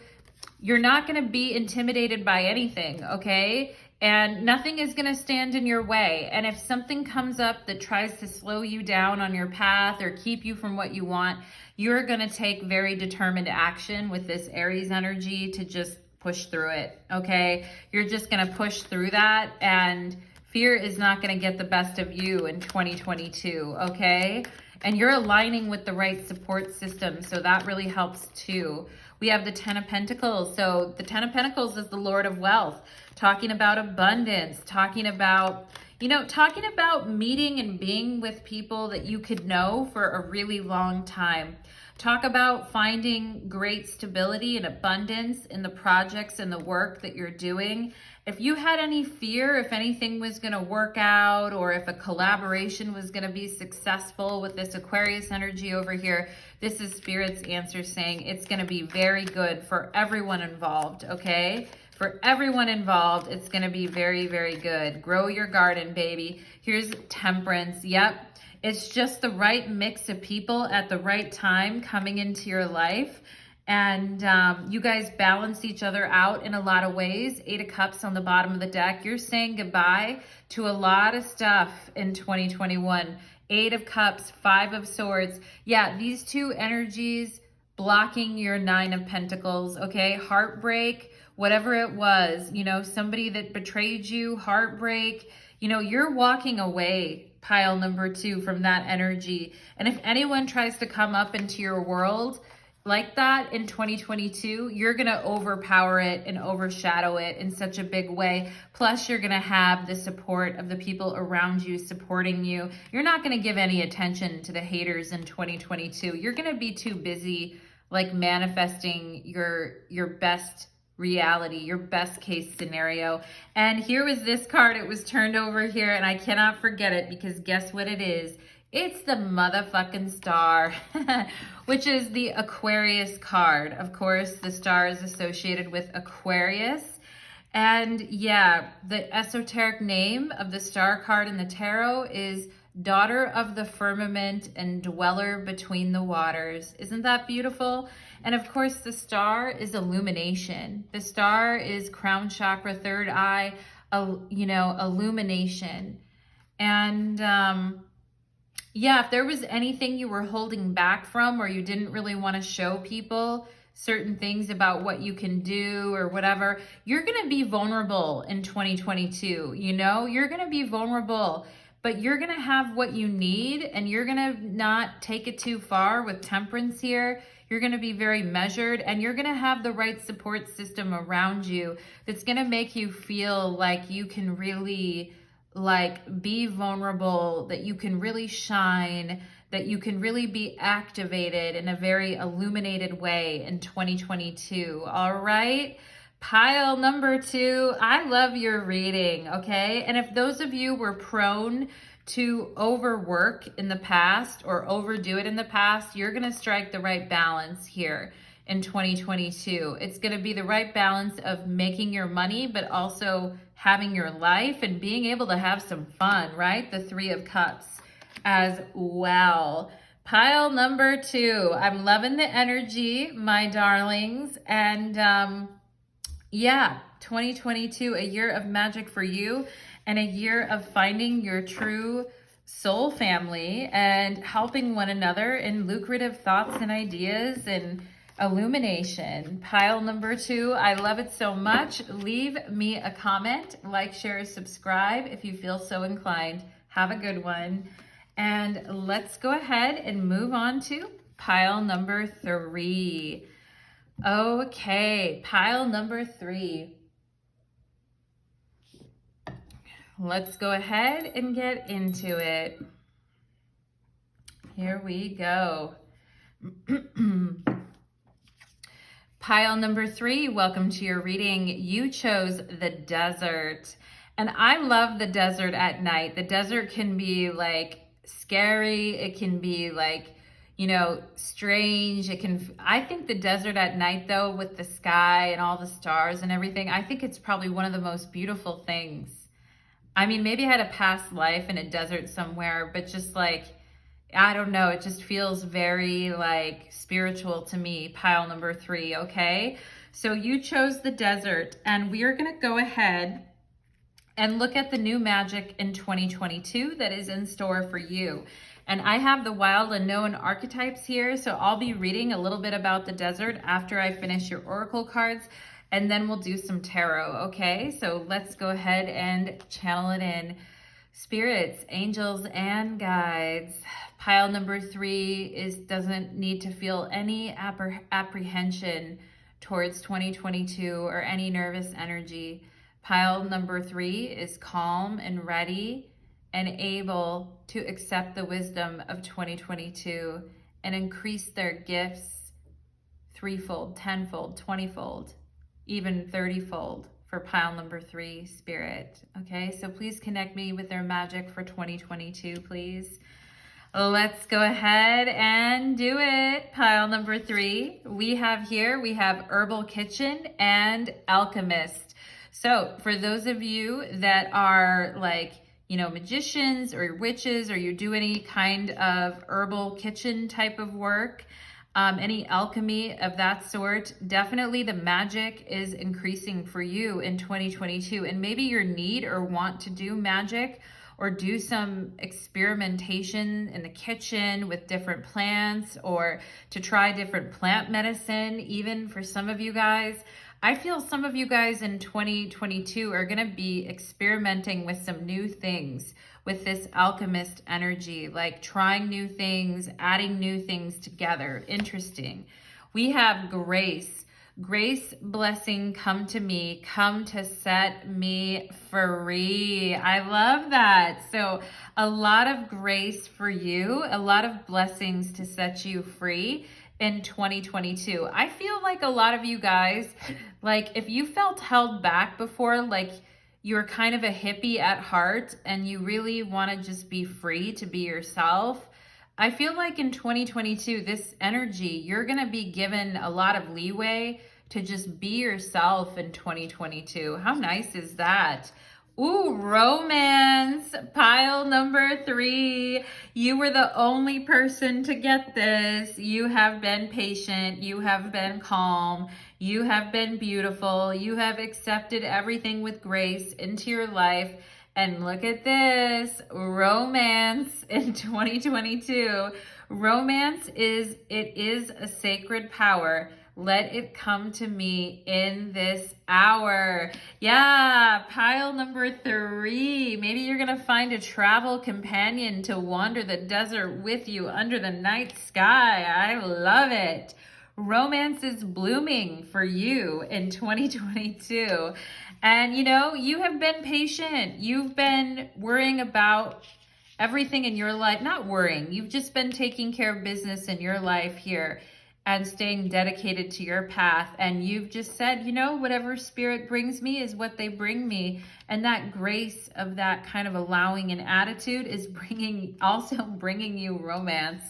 you're not going to be intimidated by anything, okay? and nothing is going to stand in your way. And if something comes up that tries to slow you down on your path or keep you from what you want, you're going to take very determined action with this Aries energy to just push through it, okay? You're just going to push through that, and fear is not going to get the best of you in 2022, okay? And you're aligning with the right support system, so that really helps too. We have the Ten of Pentacles. So the Ten of Pentacles is the Lord of Wealth, talking about abundance, talking about, you know, talking about meeting and being with people that you could know for a really long time. Talk about finding great stability and abundance in the projects and the work that you're doing. If you had any fear, if anything was going to work out, or if a collaboration was going to be successful with this Aquarius energy over here, this is Spirit's answer saying it's going to be very good for everyone involved, okay? For everyone involved, it's going to be very, very good. Grow your garden, baby. Here's Temperance. Yep. It's just the right mix of people at the right time coming into your life. And you guys balance each other out in a lot of ways. 8 of Cups on the bottom of the deck. You're saying goodbye to a lot of stuff in 2021. 8 of Cups, 5 of Swords. Yeah, these two energies blocking your 9 of Pentacles, okay? Heartbreak, whatever it was, you know, somebody that betrayed you, heartbreak, you know, you're walking away, pile number 2, from that energy. And if anyone tries to come up into your world like that in 2022, you're going to overpower it and overshadow it in such a big way. Plus, you're going to have the support of the people around you supporting you. You're not going to give any attention to the haters in 2022. You're going to be too busy like manifesting your best reality, your best case scenario. And here was this card. It was turned over here, and I cannot forget it because guess what it is? It's the motherfucking Star, which is the Aquarius card. Of course, the star is associated with Aquarius. And yeah, the esoteric name of the star card in the tarot is Daughter of the Firmament and Dweller Between the Waters. Isn't that beautiful? And of course, the star is illumination. The star is crown chakra, third eye, you know, illumination. And yeah, if there was anything you were holding back from, or you didn't really want to show people certain things about what you can do or whatever, you're going to be vulnerable in 2022. You know, you're going to be vulnerable, but you're going to have what you need, and you're going to not take it too far with Temperance here. You're going to be very measured, and you're going to have the right support system around you that's going to make you feel like you can really like be vulnerable, that you can really shine, that you can really be activated in a very illuminated way in 2022. All right. Pile number 2, I love your reading, okay? And if those of you were prone to overwork in the past or overdo it in the past, you're going to strike the right balance here in 2022. It's going to be the right balance of making your money, but also having your life and being able to have some fun, right? The 3 of Cups as well. Pile number 2, I'm loving the energy, my darlings. And yeah, 2022, a year of magic for you, and a year of finding your true soul family and helping one another in lucrative thoughts and ideas and illumination. Pile number 2, I love it so much. Leave me a comment, like, share, subscribe if you feel so inclined. Have a good one. And let's go ahead and move on to pile number 3. Okay, pile number 3. Let's go ahead and get into it. Here we go. Pile number 3, welcome to your reading. You chose the desert. And I love the desert at night. The desert can be like scary. It can be like, you know, strange. I think the desert at night though, with the sky and all the stars and everything, I think it's probably one of the most beautiful things. I mean, maybe I had a past life in a desert somewhere, but just like, I don't know, it just feels very like spiritual to me. Pile number 3, okay? So you chose the desert, and we are gonna go ahead and look at the new magic in 2022 that is in store for you. And I have the wild unknown archetypes here, so I'll be reading a little bit about the desert after I finish your oracle cards, and then we'll do some tarot, okay? So let's go ahead and channel it in. Spirits, angels, and guides. Pile number 3 doesn't need to feel any apprehension towards 2022 or any nervous energy. Pile number 3 is calm and ready and able to accept the wisdom of 2022 and increase their gifts threefold, tenfold, 20-fold, even 30-fold for pile number 3, Spirit. Okay, so please connect me with their magic for 2022, please. Let's go ahead and do it. Pile number 3, we have Herbal Kitchen and Alchemist. So for those of you that are like, you know, magicians or witches, or you do any kind of herbal kitchen type of work, any alchemy of that sort, definitely the magic is increasing for you in 2022. And maybe your need or want to do magic or do some experimentation in the kitchen with different plants, or to try different plant medicine, even for some of you guys. I feel some of you guys in 2022 are going to be experimenting with some new things with this alchemist energy, like trying new things, adding new things together. Interesting. We have grace. Grace, blessing, come to me, come to set me free. I love that. So a lot of grace for you, a lot of blessings to set you free in 2022. I feel like a lot of you guys, like if you felt held back before, like you're kind of a hippie at heart and you really want to just be free to be yourself, I feel like in 2022, this energy, you're going to be given a lot of leeway to just be yourself in 2022. How nice is that? Ooh, romance, pile number 3. You were the only person to get this. You have been patient. You have been calm. You have been beautiful. You have accepted everything with grace into your life. And look at this, romance in 2022. Romance is a sacred power. Let it come to me in this hour. Yeah, pile number 3. Maybe you're going to find a travel companion to wander the desert with you under the night sky. I love it. Romance is blooming for you in 2022. And you know, you have been patient. You've been worrying about everything in your life. Not worrying. You've just been taking care of business in your life here and staying dedicated to your path. And you've just said, you know, whatever spirit brings me is what they bring me. And that grace of that kind of allowing an attitude is also bringing you romance.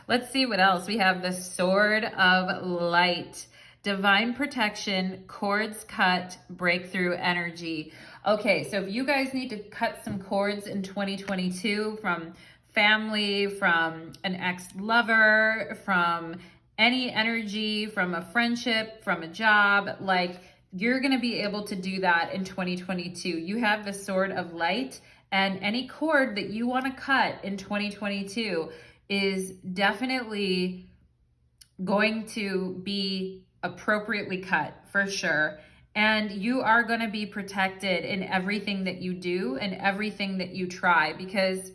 Let's see what else. We have the Sword of Light. Divine protection, cords cut, breakthrough energy. Okay, so if you guys need to cut some cords in 2022 from family, from an ex-lover, from any energy, from a friendship, from a job, like you're going to be able to do that in 2022. You have the Sword of Light, and any cord that you want to cut in 2022 is definitely going to be appropriately cut for sure. And you are going to be protected in everything that you do and everything that you try, because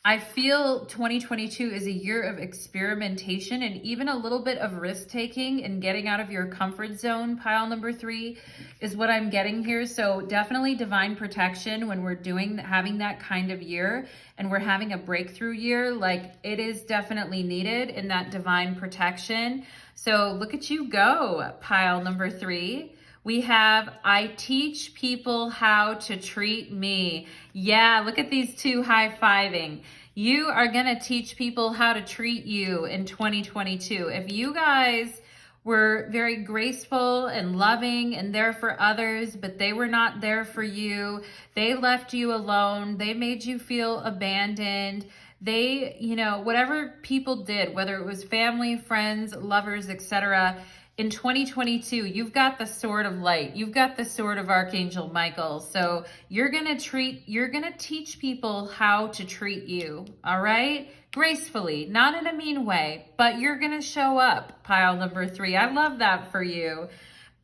I feel 2022 is a year of experimentation and even a little bit of risk taking and getting out of your comfort zone. Pile number 3 is what I'm getting here. So definitely divine protection when we're having that kind of year and we're having a breakthrough year, like it is definitely needed in that divine protection. So look at you go, pile number 3. We have, I teach people how to treat me. Yeah, look at these two high-fiving. You are going to teach people how to treat you in 2022. If you guys were very graceful and loving and there for others, but they were not there for you, they left you alone, they made you feel abandoned, they, you know, whatever people did, whether it was family, friends, lovers, etc., in 2022, you've got the sword of light. You've got the sword of Archangel Michael. So you're going to teach people how to treat you. All right. Gracefully, not in a mean way, but you're going to show up. Pile number 3. I love that for you.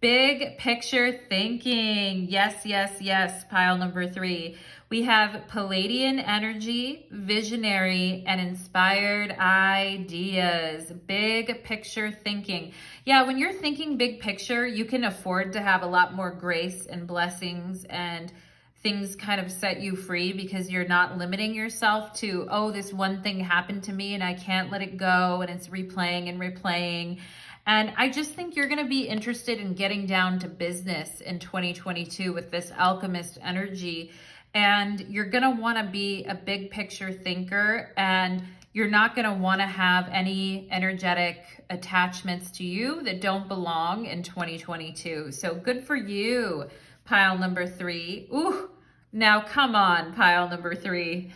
Big picture thinking. Yes, yes, yes. Pile number 3. We have Palladian energy, visionary, and inspired ideas. Big picture thinking. Yeah, when you're thinking big picture, you can afford to have a lot more grace and blessings, and things kind of set you free because you're not limiting yourself to, oh, this one thing happened to me and I can't let it go, and it's replaying and replaying. And I just think you're going to be interested in getting down to business in 2022 with this alchemist energy. And you're going to want to be a big picture thinker, and you're not going to want to have any energetic attachments to you that don't belong in 2022. So good for you, pile number 3. Ooh, now come on, pile number 3.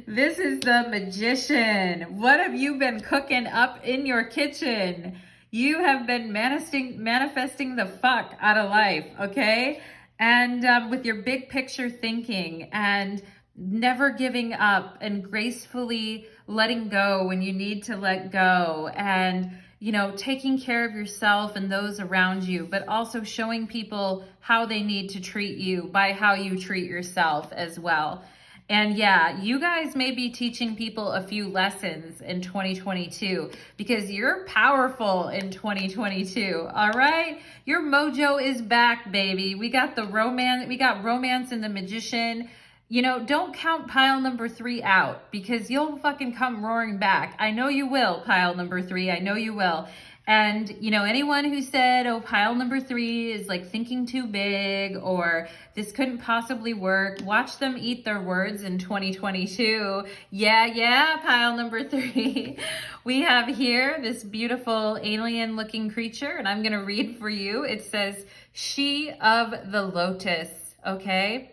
This is the Magician. What have you been cooking up in your kitchen? You have been manifesting the fuck out of life, okay? And with your big picture thinking and never giving up and gracefully letting go when you need to let go, and, you know, taking care of yourself and those around you, but also showing people how they need to treat you by how you treat yourself as well. And yeah, you guys may be teaching people a few lessons in 2022 because you're powerful in 2022. All right. Your mojo is back, baby. We got romance in the Magician. You know, don't count pile number 3 out because you'll fucking come roaring back. I know you will, pile number 3. I know you will. And, you know, anyone who said, oh, pile number 3 is like thinking too big or this couldn't possibly work, watch them eat their words in 2022. Yeah, pile number 3. We have here this beautiful alien looking creature, and I'm going to read for you. It says, she of the lotus, okay?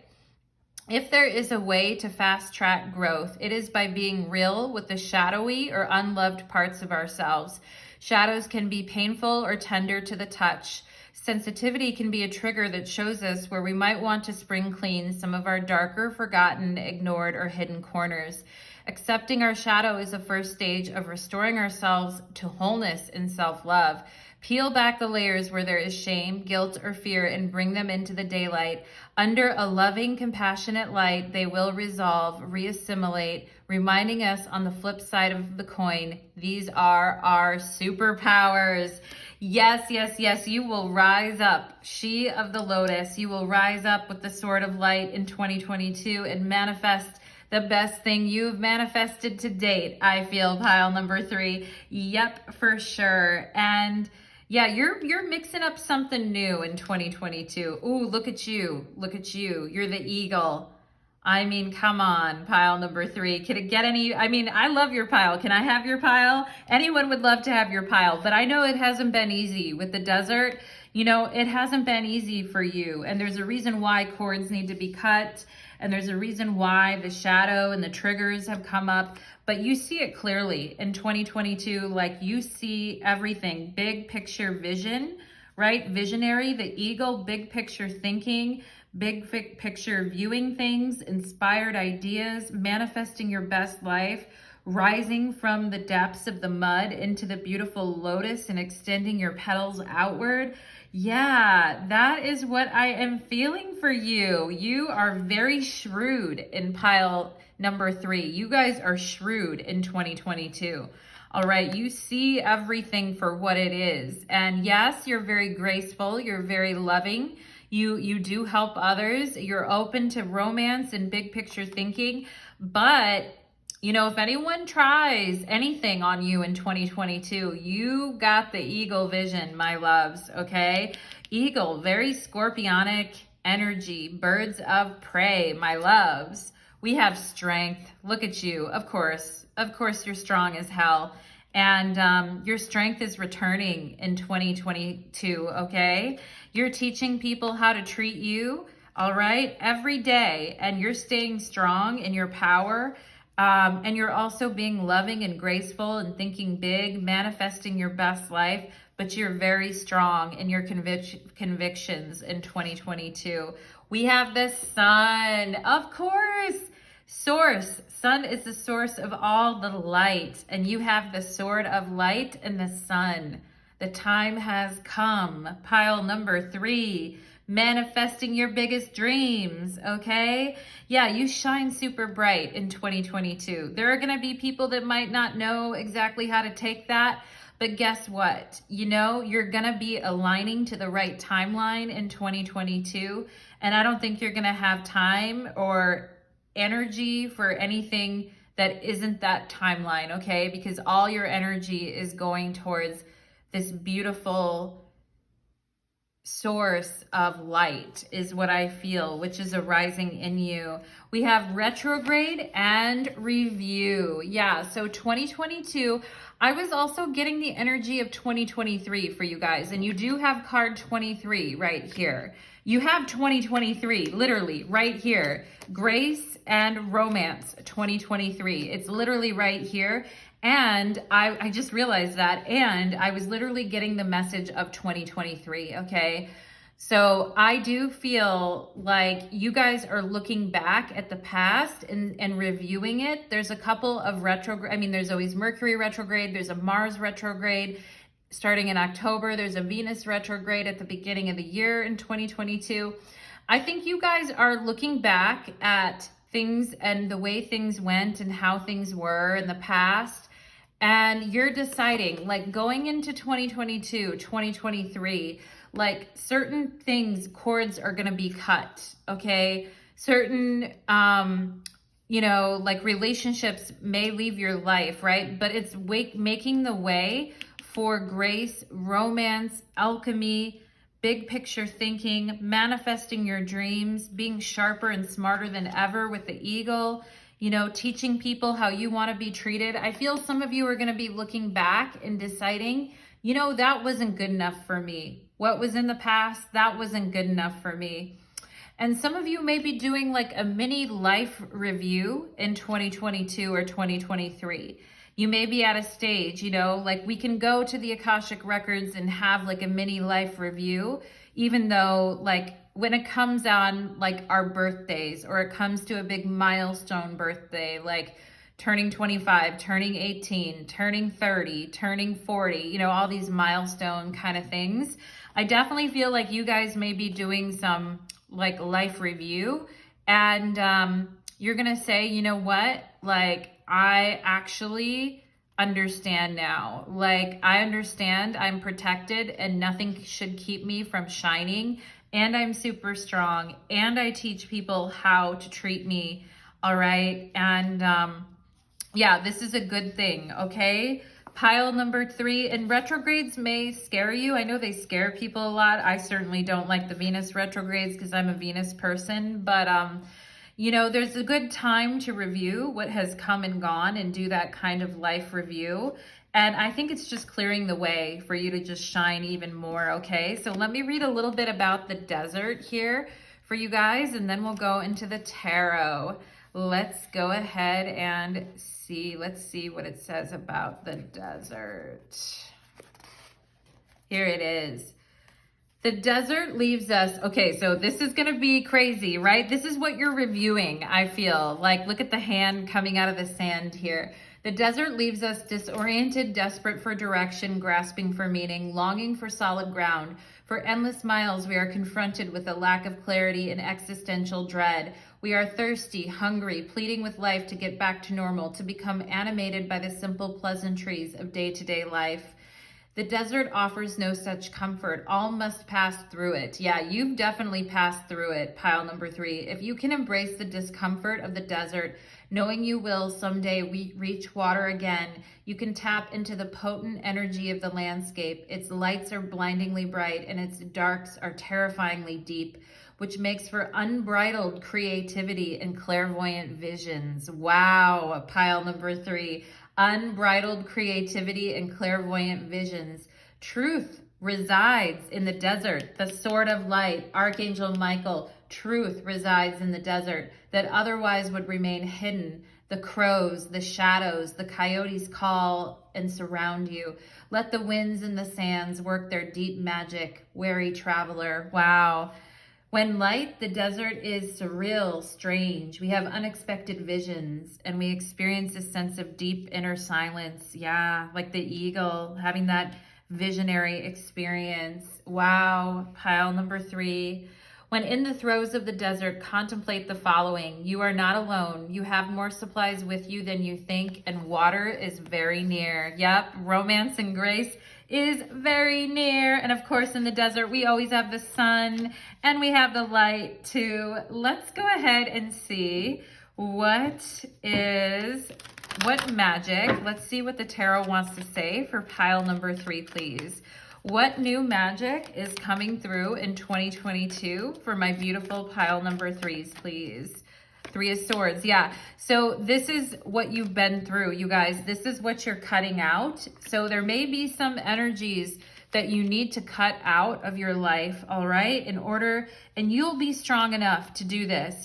If there is a way to fast track growth, it is by being real with the shadowy or unloved parts of ourselves. Shadows can be painful or tender to the touch. Sensitivity can be a trigger that shows us where we might want to spring clean some of our darker, forgotten, ignored, or hidden corners. Accepting our shadow is the first stage of restoring ourselves to wholeness and self-love. Peel back the layers where there is shame, guilt, or fear and bring them into the daylight. Under a loving, compassionate light, they will resolve, reassimilate, reminding us on the flip side of the coin, these are our superpowers. Yes, yes, yes, you will rise up. She of the lotus, you will rise up with the sword of light in 2022 and manifest the best thing you've manifested to date. I feel pile number 3. Yep, for sure. And yeah, you're mixing up something new in 2022. Ooh, look at you. Look at you. You're the eagle. I mean, come on, pile number 3. Can it get any? I mean, I love your pile. Can I have your pile? Anyone would love to have your pile, but I know it hasn't been easy with the desert. You know, it hasn't been easy for you. And there's a reason why cords need to be cut. And there's a reason why the shadow and the triggers have come up. But you see it clearly in 2022, like you see everything. Big picture vision, right? Visionary, the eagle, big picture thinking, big picture viewing things, inspired ideas, manifesting your best life, rising from the depths of the mud into the beautiful lotus and extending your petals outward. Yeah, that is what I am feeling for you. You are very shrewd in pile number 3. You guys are shrewd in 2022. All right, you see everything for what it is. And yes, you're very graceful. You're very loving. You do help others. You're open to romance and big picture thinking. But, you know, if anyone tries anything on you in 2022, you got the eagle vision, my loves, okay? Eagle, very scorpionic energy, birds of prey, my loves. We have strength. Look at you. Of course, you're strong as hell. And your strength is returning in 2022, okay? You're teaching people how to treat you, all right, every day. And you're staying strong in your power. And you're also being loving and graceful and thinking big, manifesting your best life, but you're very strong in your convictions in 2022. We have the sun, of course. Source. Sun is the source of all the light, and you have the sword of light and the sun. The time has come. Pile number 3, manifesting your biggest dreams, okay? Yeah, you shine super bright in 2022. There are going to be people that might not know exactly how to take that, but guess what? You know, you're going to be aligning to the right timeline in 2022, and I don't think you're going to have time or energy for anything that isn't that timeline, okay? Because all your energy is going towards this beautiful source of light is what I feel, which is arising in you. We have retrograde and review. Yeah, so 2022, I was also getting the energy of 2023 for you guys, and you do have card 23 right here. You have 2023 literally right here. Grace and romance 2023. It's literally right here. And I just realized that, and I was literally getting the message of 2023, okay? So I do feel like you guys are looking back at the past and reviewing it. There's a couple of retrograde, I mean, there's always Mercury retrograde, there's a Mars retrograde starting in October, there's a Venus retrograde at the beginning of the year in 2022. I think you guys are looking back at things and the way things went and how things were in the past. And you're deciding, like going into 2022, 2023, like certain things, cords are going to be cut, okay? Certain, you know, like relationships may leave your life, right? But it's making the way for grace, romance, alchemy, big picture thinking, manifesting your dreams, being sharper and smarter than ever with the eagle, you know, teaching people how you want to be treated. I feel some of you are going to be looking back and deciding, you know, that wasn't good enough for me. What was in the past, that wasn't good enough for me. And some of you may be doing like a mini life review in 2022 or 2023. You may be at a stage, you know, like we can go to the Akashic Records and have like a mini life review, even though like when it comes on like our birthdays or it comes to a big milestone birthday, like turning 25, turning 18, turning 30, turning 40, you know, all these milestone kind of things. I definitely feel like you guys may be doing some like life review, and you're going to say, you know what, like I actually understand now. Like I understand I'm protected and nothing should keep me from shining, and I'm super strong, and I teach people how to treat me. All right. And yeah, this is a good thing. Okay. Pile number 3, and retrogrades may scare you. I know they scare people a lot. I certainly don't like the Venus retrogrades because I'm a Venus person, but you know, there's a good time to review what has come and gone and do that kind of life review. And I think it's just clearing the way for you to just shine even more, okay? So let me read a little bit about the desert here for you guys, and then we'll go into the tarot. Let's go ahead and see. Let's see what it says about the desert. Here it is. The desert leaves us, okay, so this is going to be crazy, right? This is what you're reviewing, I feel. Like, look at the hand coming out of the sand here. The desert leaves us disoriented, desperate for direction, grasping for meaning, longing for solid ground. For endless miles, we are confronted with a lack of clarity and existential dread. We are thirsty, hungry, pleading with life to get back to normal, to become animated by the simple pleasantries of day-to-day life. The desert offers no such comfort. All must pass through it. Yeah, you've definitely passed through it, pile number 3. If you can embrace the discomfort of the desert, knowing you will someday reach water again, you can tap into the potent energy of the landscape. Its lights are blindingly bright and its darks are terrifyingly deep, which makes for unbridled creativity and clairvoyant visions. Wow, pile number 3. Unbridled creativity and clairvoyant visions. Truth resides in the desert. The sword of light, Archangel Michael. Truth resides in the desert that otherwise would remain hidden. the crows, the shadows, the coyotes call and surround you. Let the winds and the sands work their deep magic, wary traveler. Wow. When light, the desert is surreal, strange. We have unexpected visions and we experience a sense of deep inner silence. Yeah, like the eagle having that visionary experience. Wow, pile number 3. When in the throes of the desert, contemplate the following. You are not alone. You have more supplies with you than you think, and water is very near. Yep, romance and grace is very near. And of course, in the desert, we always have the sun and we have the light too. Let's go ahead and see what magic. Let's see what the tarot wants to say for pile number 3, please. What new magic is coming through in 2022 for my beautiful pile number 3s, please? 3 of Swords, yeah. So this is what you've been through, you guys. This is what you're cutting out. So there may be some energies that you need to cut out of your life, all right? And you'll be strong enough to do this.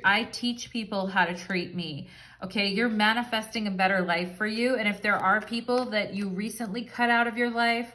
I teach people how to treat me, okay? You're manifesting a better life for you. And if there are people that you recently cut out of your life,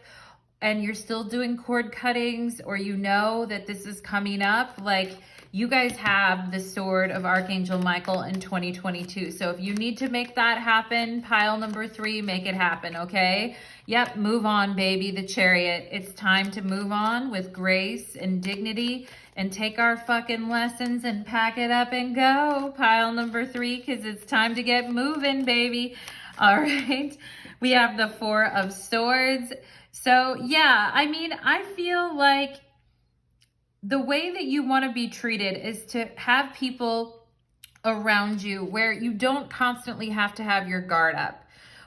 and you're still doing cord cuttings, or you know that this is coming up, like you guys have the sword of Archangel Michael in 2022. So if you need to make that happen, pile number 3, make it happen, okay? Yep, move on, baby, the Chariot. It's time to move on with grace and dignity and take our fucking lessons and pack it up and go, pile number 3, because it's time to get moving, baby. All right, we have the 4 of Swords. So yeah, I mean, I feel like the way that you want to be treated is to have people around you where you don't constantly have to have your guard up,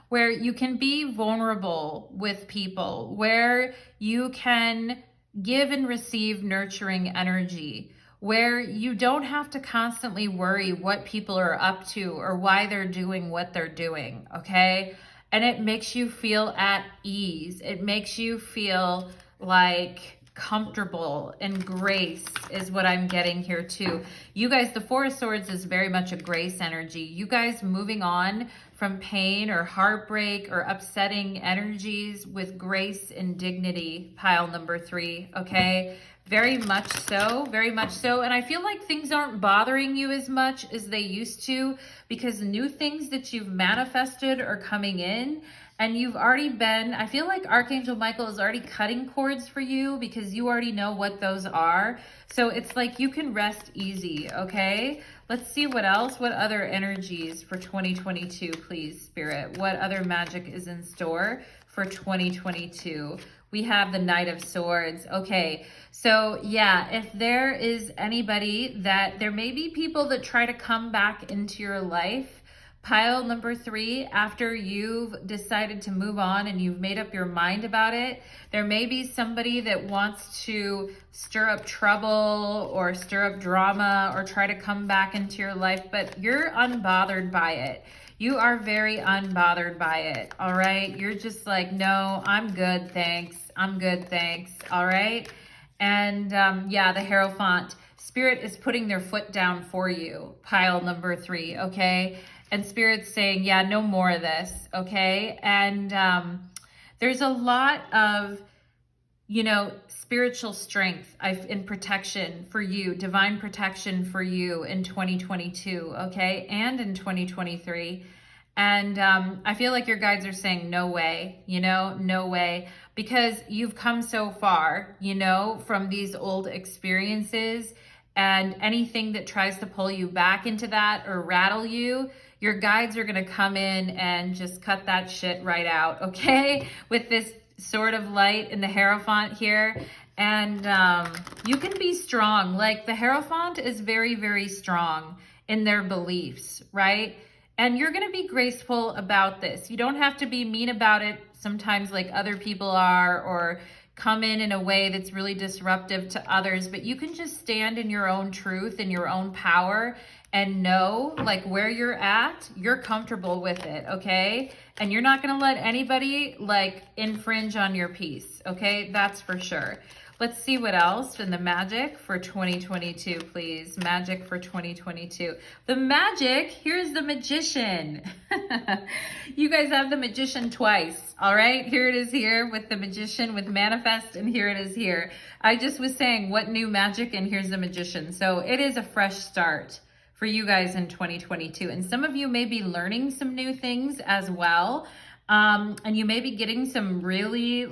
where you can be vulnerable with people, where you can give and receive nurturing energy, where you don't have to constantly worry what people are up to or why they're doing what they're doing, okay? And it makes you feel at ease. It makes you feel like comfortable, and grace is what I'm getting here too. You guys, the 4 of Swords is very much a grace energy. You guys moving on from pain or heartbreak or upsetting energies with grace and dignity, pile number 3, okay? Very much so, very much so. And I feel like things aren't bothering you as much as they used to, because new things that you've manifested are coming in, and you've already been, I feel like Archangel Michael is already cutting cords for you because you already know what those are. So it's like you can rest easy, okay? Let's see what else, what other energies for 2022, please, Spirit. What other magic is in store for 2022? We have the Knight of Swords. Okay, so yeah, if there is anybody that, there may be people that try to come back into your life, pile number 3, after you've decided to move on and you've made up your mind about it, there may be somebody that wants to stir up trouble or stir up drama or try to come back into your life, but you're unbothered by it. You are very unbothered by it, all right? You're just like, no, I'm good, thanks. I'm good, thanks, all right? And yeah, the Hierophant. Spirit is putting their foot down for you, pile number 3, okay? And Spirit's saying, yeah, no more of this, okay? And there's a lot of, you know, spiritual strength in protection for you, divine protection for you in 2022, okay? And in 2023. And I feel like your guides are saying, no way, you know, no way. Because you've come so far, you know, from these old experiences, and anything that tries to pull you back into that or rattle you, your guides are going to come in and just cut that shit right out, okay? With this Sword of Light and the Hierophant here. And you can be strong. Like the Hierophant is very, very strong in their beliefs, right? And you're going to be graceful about this. You don't have to be mean about it sometimes like other people are, or come in a way that's really disruptive to others, but you can just stand in your own truth and your own power and know like where you're at, you're comfortable with it, okay? And you're not going to let anybody like infringe on your peace, okay? That's for sure. Let's see what else in the magic for 2022, please. Magic for 2022. The magic, here's the Magician. You guys have the Magician twice, all right? Here it is here with the Magician, with Manifest, and here it is here. I just was saying what new magic, and here's the Magician. So it is a fresh start for you guys in 2022. And some of you may be learning some new things as well. And you may be getting some really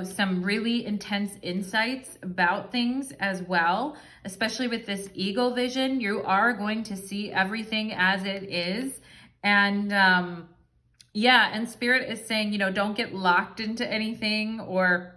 some really intense insights about things as well, especially with this eagle vision. You are going to see everything as it is. And and Spirit is saying, don't get locked into anything or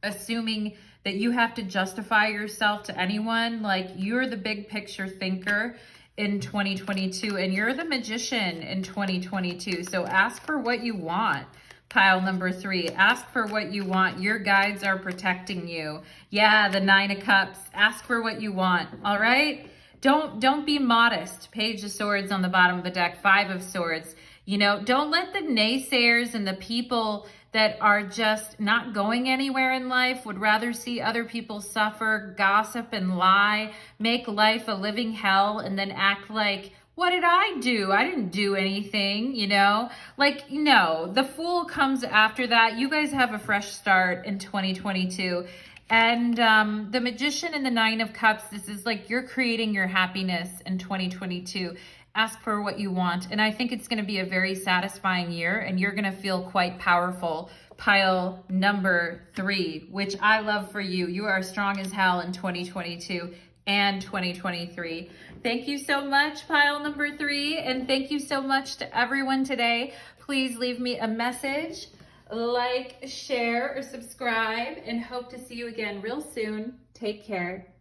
assuming that you have to justify yourself to anyone. Like, you're the big picture thinker in 2022, and you're the Magician in 2022. So ask for what you want. Pile number 3, ask for what you want. Your guides are protecting you. Yeah, the 9 of Cups. Ask for what you want. All right. Don't be modest. Page of Swords on the bottom of the deck. 5 of Swords. Don't let the naysayers and the people that are just not going anywhere in life, would rather see other people suffer, gossip and lie, make life a living hell, and then act like, what did I do? I didn't do anything, no. The Fool comes after that. You guys have a fresh start in 2022. And the Magician and the 9 of Cups, this is like you're creating your happiness in 2022. Ask for what you want. And I think it's going to be a very satisfying year, and you're going to feel quite powerful. Pile number 3, which I love for you. You are strong as hell in 2022 and 2023. Thank you so much, pile number 3. And thank you so much to everyone today. Please leave me a message, like, share, or subscribe, and hope to see you again real soon. Take care.